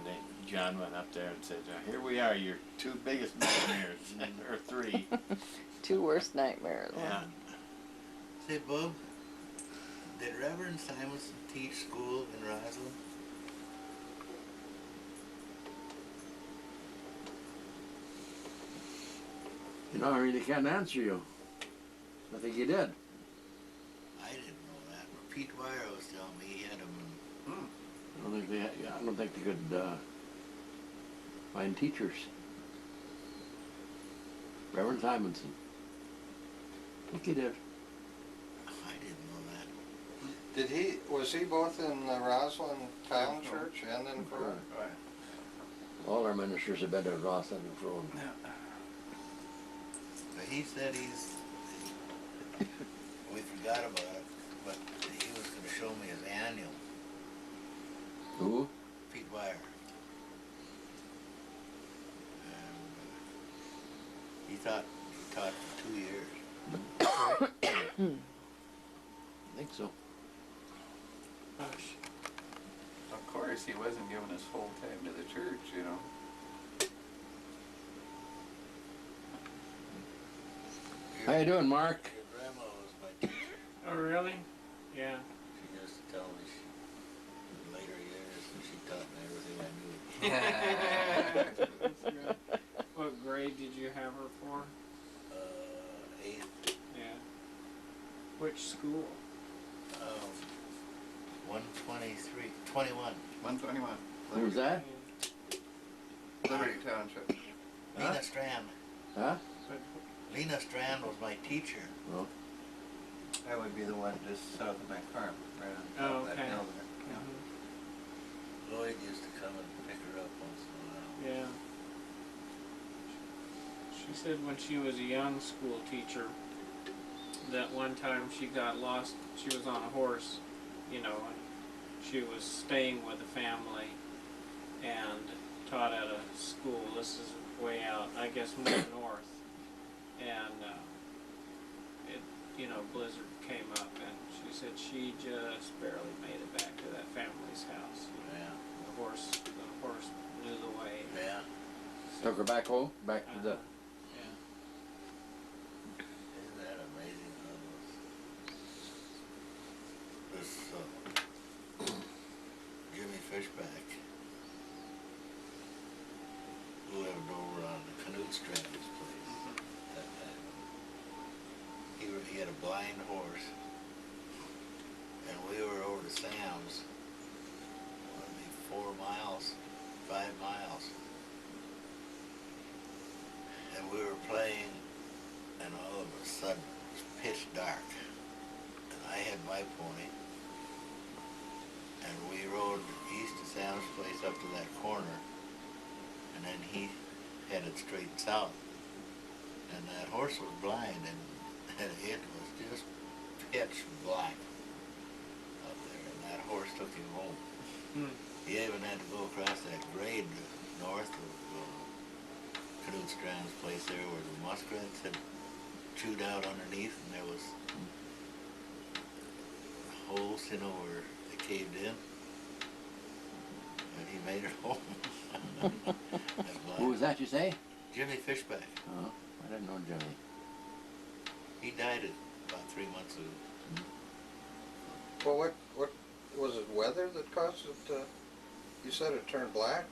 Then John went up there and said, "Here we are, your two biggest nightmares, or three." Two worst nightmares. Yeah. Say, Bob, did Reverend Simonson teach school in Roswell? You know, I really can't answer you. I think you did. I didn't know that. But Pete Wire was telling me he had him in I don't think they could find teachers. Reverend Simonson. I think he did. I didn't know that. Was he both in the Roslyn Town Church and in Froon? All our ministers have been to Ross and Froon. But he said we forgot about it, but he was going to show me his annual, Who? Pete Wire. taught for 2 years. I think so. Of course, he wasn't giving his full time to the church, you know. How you doing, Mark? Your grandma was my teacher. Oh, really? Yeah. She used to tell me in later years that she taught me everything I knew. That's good. What grade did you have her for? 8th. Yeah. Which school? 123, 21. 121. Who was that? Liberty Township. Lena Strand. Huh? But, Lena Strand was my teacher. Oh. That would be the one just south of my farm, right on Oh, top of that okay. hill there. Yeah. Lloyd used to come and pick her up once in a while. yeah. She said when she was a young school teacher that one time she got lost. She was on a horse, you know, and she was staying with a family and taught at a school. This is way out, I guess, more north. And it, you know, blizzard came up, and she said she just barely made it back to that family's house. You know. Yeah. The horse knew the way. Yeah. Took her back home? Back to the... Yeah. Isn't that amazing? This Jimmy Fishback, who lived over on the Canute Strand's place that time. He had a blind horse, and we were over to Sam's, maybe 4 miles, 5 miles. And we were playing, and all of a sudden it was pitch dark. And I had my pony, and we rode east of Sam's place up to that corner, and then he headed straight south. And that horse was blind, and it was just pitch black up there, and that horse took him home. He even had to go across that grade north of Canute Strand's place there where the muskrats had chewed out underneath, and there was holes, you know, where they caved in, and he made it home. Who was that, you say? Jimmy Fishback. Oh, I didn't know Jimmy. He died about 3 months ago. Well, what was it? Weather that caused it? You said it turned black.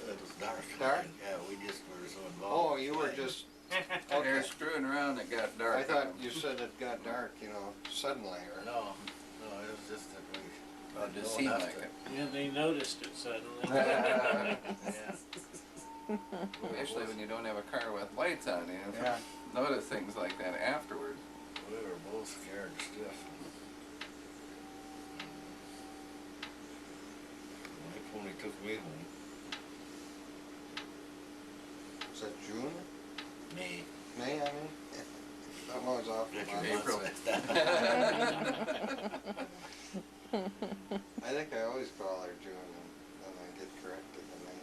It was dark. Dark? Yeah, we just were so involved. Oh, you were just. They Okay. were screwing around, it got dark. I thought on 'em. you said it got dark, you know, suddenly, or. No, it was just that we. It just seemed like it. Yeah, they noticed it suddenly. Yeah. Especially when you don't have a car with lights on, you know. Yeah. Notice things like that afterward. We were both scared stiff. My pony took me home. Was that June? Me. May, I mean? I'm always off. Get my your months. April. months mixed up. I think I always call her June, and then I get corrected in May.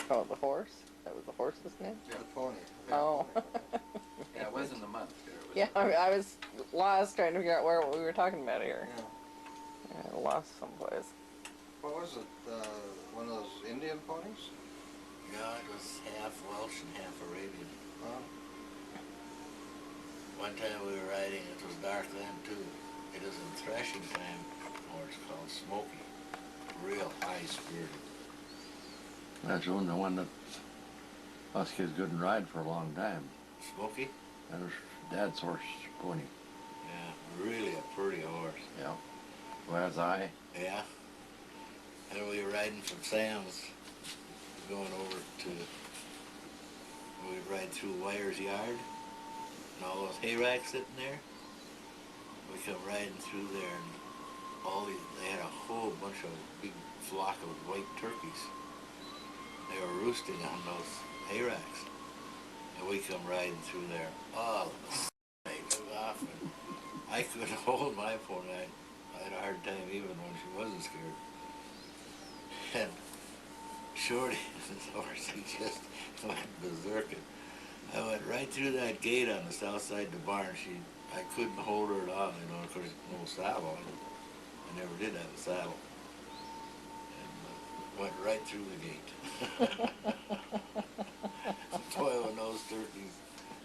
Oh, the horse? That was the horse's name? The pony. Oh. pony. Yeah, it wasn't a month. It was Yeah, I was lost trying to figure out what we were talking about here. Yeah. I lost someplace. What was it? One of those Indian ponies? Yeah, it was half Welsh and half Arabian. Oh. One time we were riding, it was dark then too. It is in threshing time, or it's called Smoky. Real high spirited. That's the one that us kids couldn't ride for a long time. Smoky? That was Dad's horse, pony. Yeah, really a pretty horse. Yeah. Who has eye? Yeah. And we were riding from Sam's, going over to, we'd ride through Wire's yard, and all those hay racks sitting there. We come riding through there, and they had a whole bunch of big flock of white turkeys. They were roosting on those hay racks. And we come riding through there. All of us, they took off, and I couldn't hold my pony. I had a hard time even when she wasn't scared. And Shorty, this horse, he just went berserking. I went right through that gate on the south side of the barn. I couldn't hold her at all, you know, because no saddle. I never did have a saddle. And went right through the gate. Boy, when those turkeys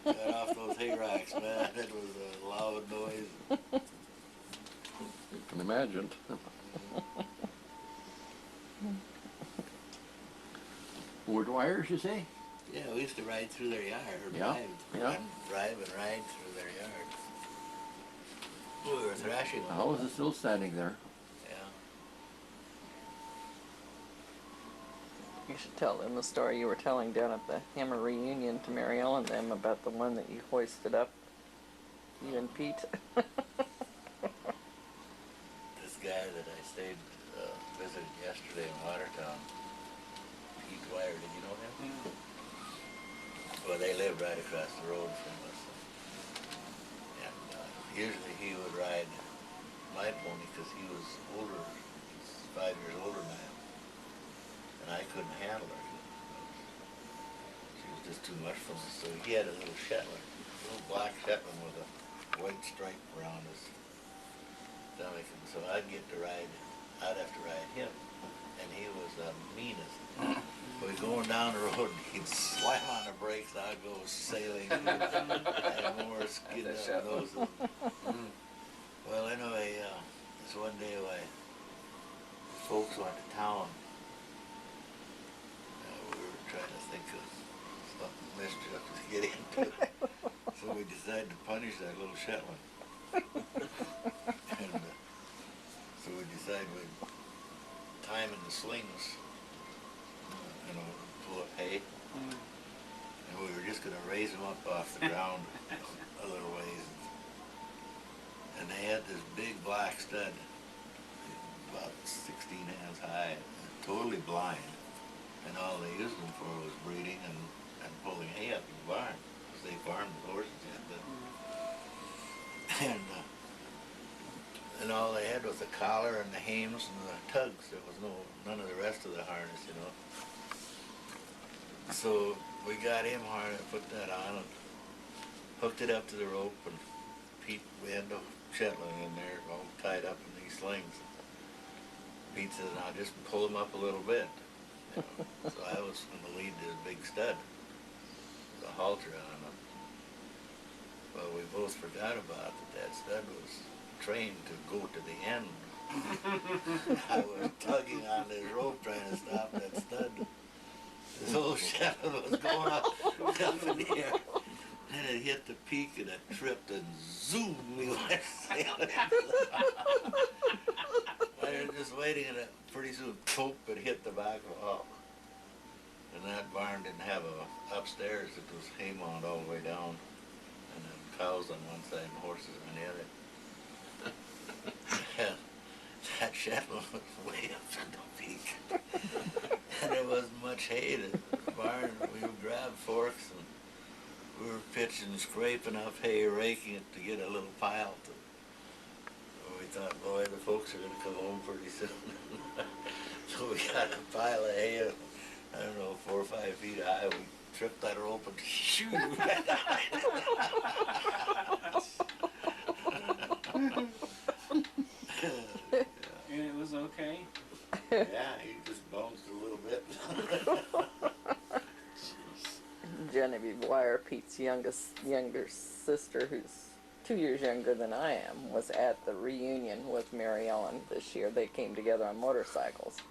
got off those hay racks, man, it was a loud noise. You can imagine. Wood wires, you say? Yeah, we used to ride through their yard, or Yeah, yeah. drive and ride through their yard. We were thrashing them. How is it still standing there? Yeah. You should tell them the story you were telling down at the Hemmah reunion to Mary Ellen and them about the one that you hoisted up, you and Pete. This guy that I stayed visited yesterday in Watertown, Pete Dwyer, did you know him? Well, they lived right across the road from us. And usually he would ride my pony because he was older. He's 5 years older than I am. And I couldn't handle her. She was just too much for me. So he had a little Shetland, a little black Shetland with a white stripe around his stomach. And so I'd have to ride him. And he was the meanest. We'd going down the road, he'd slam on the brakes, I'd go sailing. And more skid up noses. Well, anyway, this one day folks went to town. We were trying to think of something mischief to get into. So we decided to punish that little Shetland. And so we decided we'd tie him in the slings, you know, full of hay. And we were just going to raise him up off the ground a little ways. And they had this big black stud, about 16 hands high, totally blind. And all they used him for was breeding and pulling hay up in the barn, because they farmed the horses yet then. And all they had was the collar and the hames and the tugs. There was none of the rest of the harness, you know. So we got him harnessed, put that on, and hooked it up to the rope, and Pete, we had the Shetland in there, all tied up in these slings. Pete says, now just pull him up a little bit. You know. So I was going to lead this big stud, with a halter on him. Well, we both forgot about that stud was trained to go to the end. I was tugging on this rope trying to stop that stud. This old Shetland was going up in the air. And it hit the peak and it tripped and zoom, we went sailing. I was just waiting and pretty soon, poop, it hit the back of the hall. And that barn didn't have a upstairs, it was hay-mound all the way down. And then cows on one side and horses on the other. And that Shetland was way up in the peak. And there wasn't much hay in the barn. We would grab forks and we were pitching, scraping up hay, raking it to get a little pile. We thought, boy, the folks are going to come home pretty soon. So we got a pile of hay, I don't know, 4 or 5 feet high. We tripped that rope and shoo! And it was okay? Yeah, he just bounced a little bit. Genevieve Dwyer, Pete's younger sister, who's 2 years younger than I am, was at the reunion with Mary Ellen this year. They came together on motorcycles.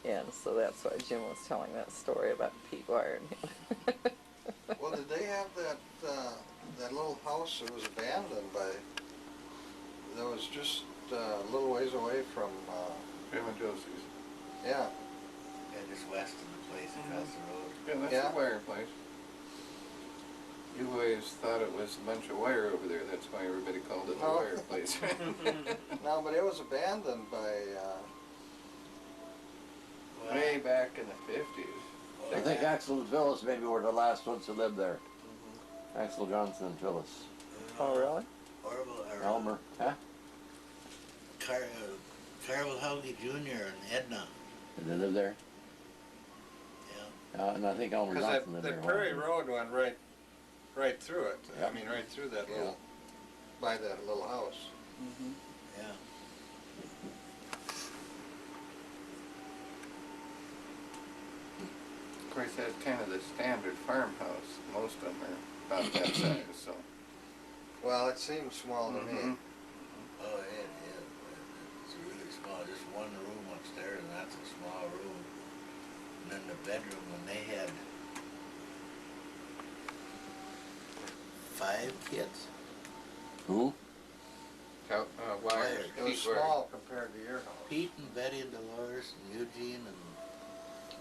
And so that's why Jim was telling that story about Pete Dwyer and him. Well, did they have that little house that was abandoned that was just a little ways away from, yeah. Yeah, just west of the place across the road. Yeah, that's Yeah. the wire place. You always thought it was a bunch of wire over there, that's why everybody called it the Oh. wire place. No, but it was abandoned by, Way back in the 50s. I think Axel and Phyllis maybe were the last ones who lived there. Axel Johnson and Phyllis. Oh, really? Elmer. Huh? Carvel Hauge Jr. and Edna. Did they live there? And I think Elmer Because Johnson lived that there. Prairie Road went right through it. I Yep. mean, right through that little, by that little house. Mm-hmm. Yeah. Of course, that's kind of the standard farmhouse. Most of them are about that size, so. Well, it seemed small to me. Mhm. Oh, it is. It's really small. Just one room upstairs, and that's a small room. And then the bedroom, when they had 5 kids. Who? How, Wires. It was Pete Wires. small compared to your house. Pete and Betty and Dolores and Eugene and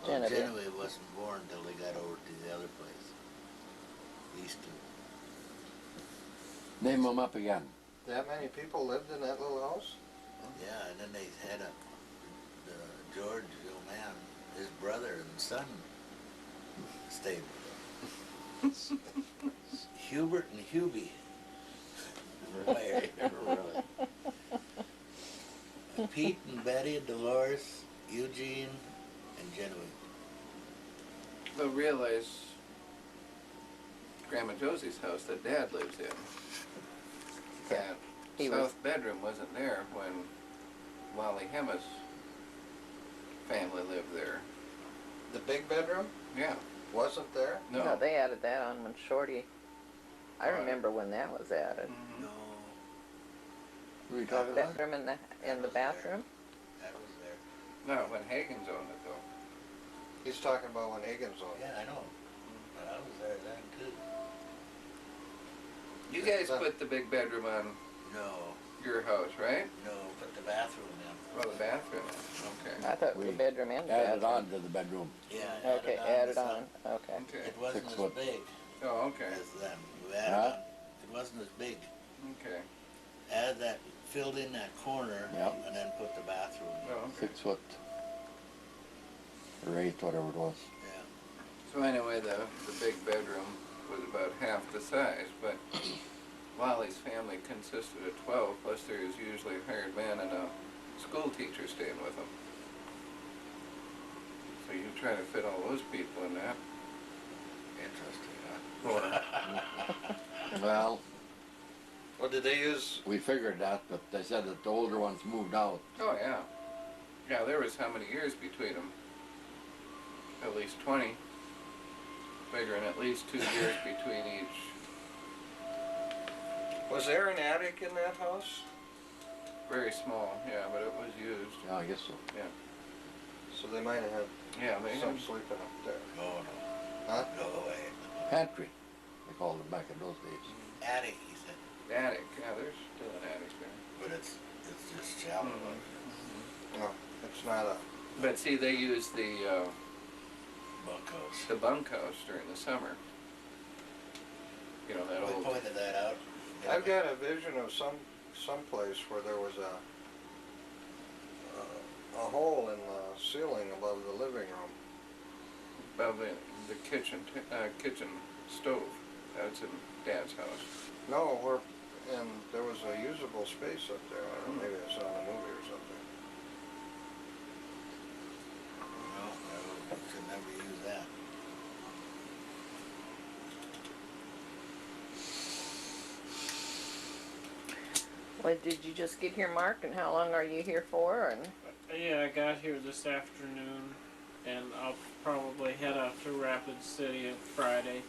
Genevieve. Genevieve wasn't born until they got over to the other place. These two. Name them up again. That many people lived in that little house? Yeah, and then they had the George, the old man, his brother and son stayed with them. Hubert and Hubie. Really? Pete and Betty and Dolores, Eugene and Genevieve. They'll realize Grandma Josie's house that Dad lives in. That He south was- bedroom wasn't there when Wally Hemmah's family lived there. The big bedroom Yeah, wasn't there? no. No, they added that on when Shorty. I Right. remember when that was added. Mhm. No, Who are you The talking about? bedroom in the bathroom. that was there. No, when Hagen's owned it though. He's talking about when Higgins owned it. Yeah, I know. But I was there then too. You guys put the big bedroom on No, your house, right? no, put the bathroom in. Oh, the bathroom. Okay. I thought it was We the bedroom and the Added bathroom. on to the bedroom. Yeah, Okay, added on. Okay. Okay. It wasn't 6 as foot. big Oh, okay. as them. We added Huh? on. It wasn't as big. Okay. Added that, filled in that corner, Yep. and then put the bathroom in. Oh, okay. 6 foot. Or 8, whatever it was. Yeah. So anyway, the big bedroom was about half the size, but Wally's family consisted of 12, plus there was usually a hired man and a school teacher staying with them. So you try to fit all those people in that. Interesting, huh? Well, What did they use? we figured that, but they said that the older ones moved out. Oh, yeah. Yeah, there was how many years between them? At least 20. Figuring at least 2 years between each. Was there an attic in that house? Very small, yeah, but it was used. Yeah, I guess so. So they might have had Yeah, they some had, sleeping up there. Oh, Huh? no. Go away. Pantry, they called it back in those days. Attic, he said. attic, yeah, there's still an attic there. But it's just shallow. Mhm. No, it's not a. But see, they use the Bunkhouse. bunkhouse during the summer. You know, that We old, pointed that out. I've got a vision of some place where there was a hole in the ceiling above the living room. above the kitchen, kitchen stove. That's in Dad's house. No, and there was a usable space up there. I don't know, maybe I saw in a movie or something. No, I could never use that. Well, did you just get here, Mark? And how long are you here for? And Yeah, I got here this afternoon, and I'll probably head out to Rapid City on Friday.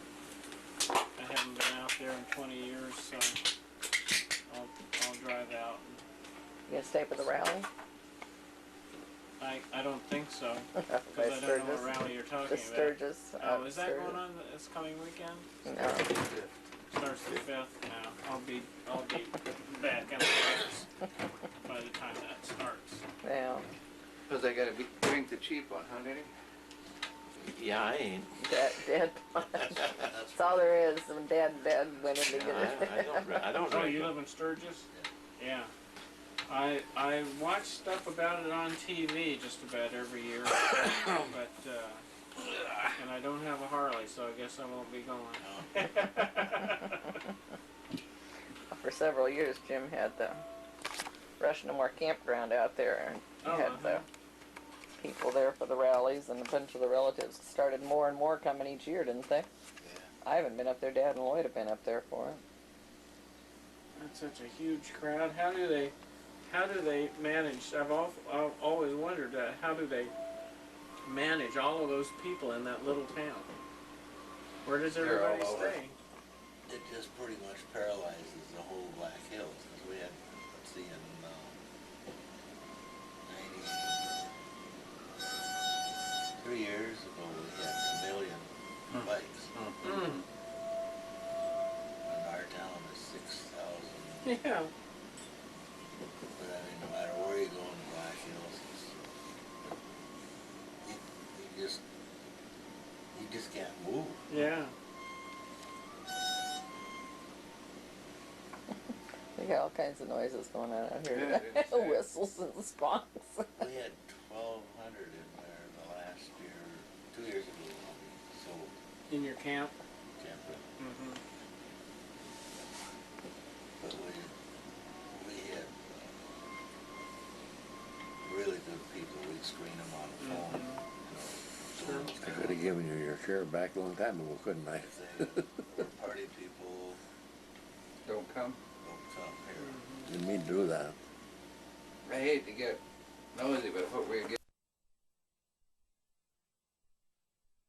I haven't been out there in 20 years, so I'll drive out. you gonna stay for the rally? I don't think so, By because I don't know what Sturgis? rally you're The talking about. Sturgis. Oh, is that Sturgis. going on this coming weekend? No. Starts the 5th now. I'll be back in the house by the time that starts. Yeah. Because they gotta drink the cheap one, huh, Diddy? Yeah, I ain't. Dead. That's all there is. Some dead went in to get it. I don't Oh, drink you it. live in Sturgis? Yeah. I watch stuff about it on TV just about every year, but and I don't have a Harley, so I guess I won't be going. For several years, Jim had the Rush No More campground out there, and he Oh, had the people there for the rallies, and a bunch of the relatives started more and more coming each year, didn't they? Yeah. I haven't been up there. Dad and Lloyd have been up there for it. That's such a huge crowd. How do they manage? I've always wondered how do they manage all of those people in that little town? Where does They're all everybody over. stay? It just pretty much paralyzes the whole Black Hills. 'Cause we had, let's see, in 3 years ago, we had a million bikes. Mm. And our town is 6,000. Yeah. But I mean, no matter where you go in the Black Hills, you just can't move. Yeah. We got all kinds of noises going on out here. Yeah, I didn't say it. Whistles and squonks. We had 1,200 in there the last year, 2 years ago when we sold In your camp. camper. Mm-hmm. But we had really good people. We'd screen them on the phone. Sure. I could have given you your share back a long time ago, couldn't I? If they party people Don't come. don't come here. Didn't mean to do that. I hate to get nosy, but what we get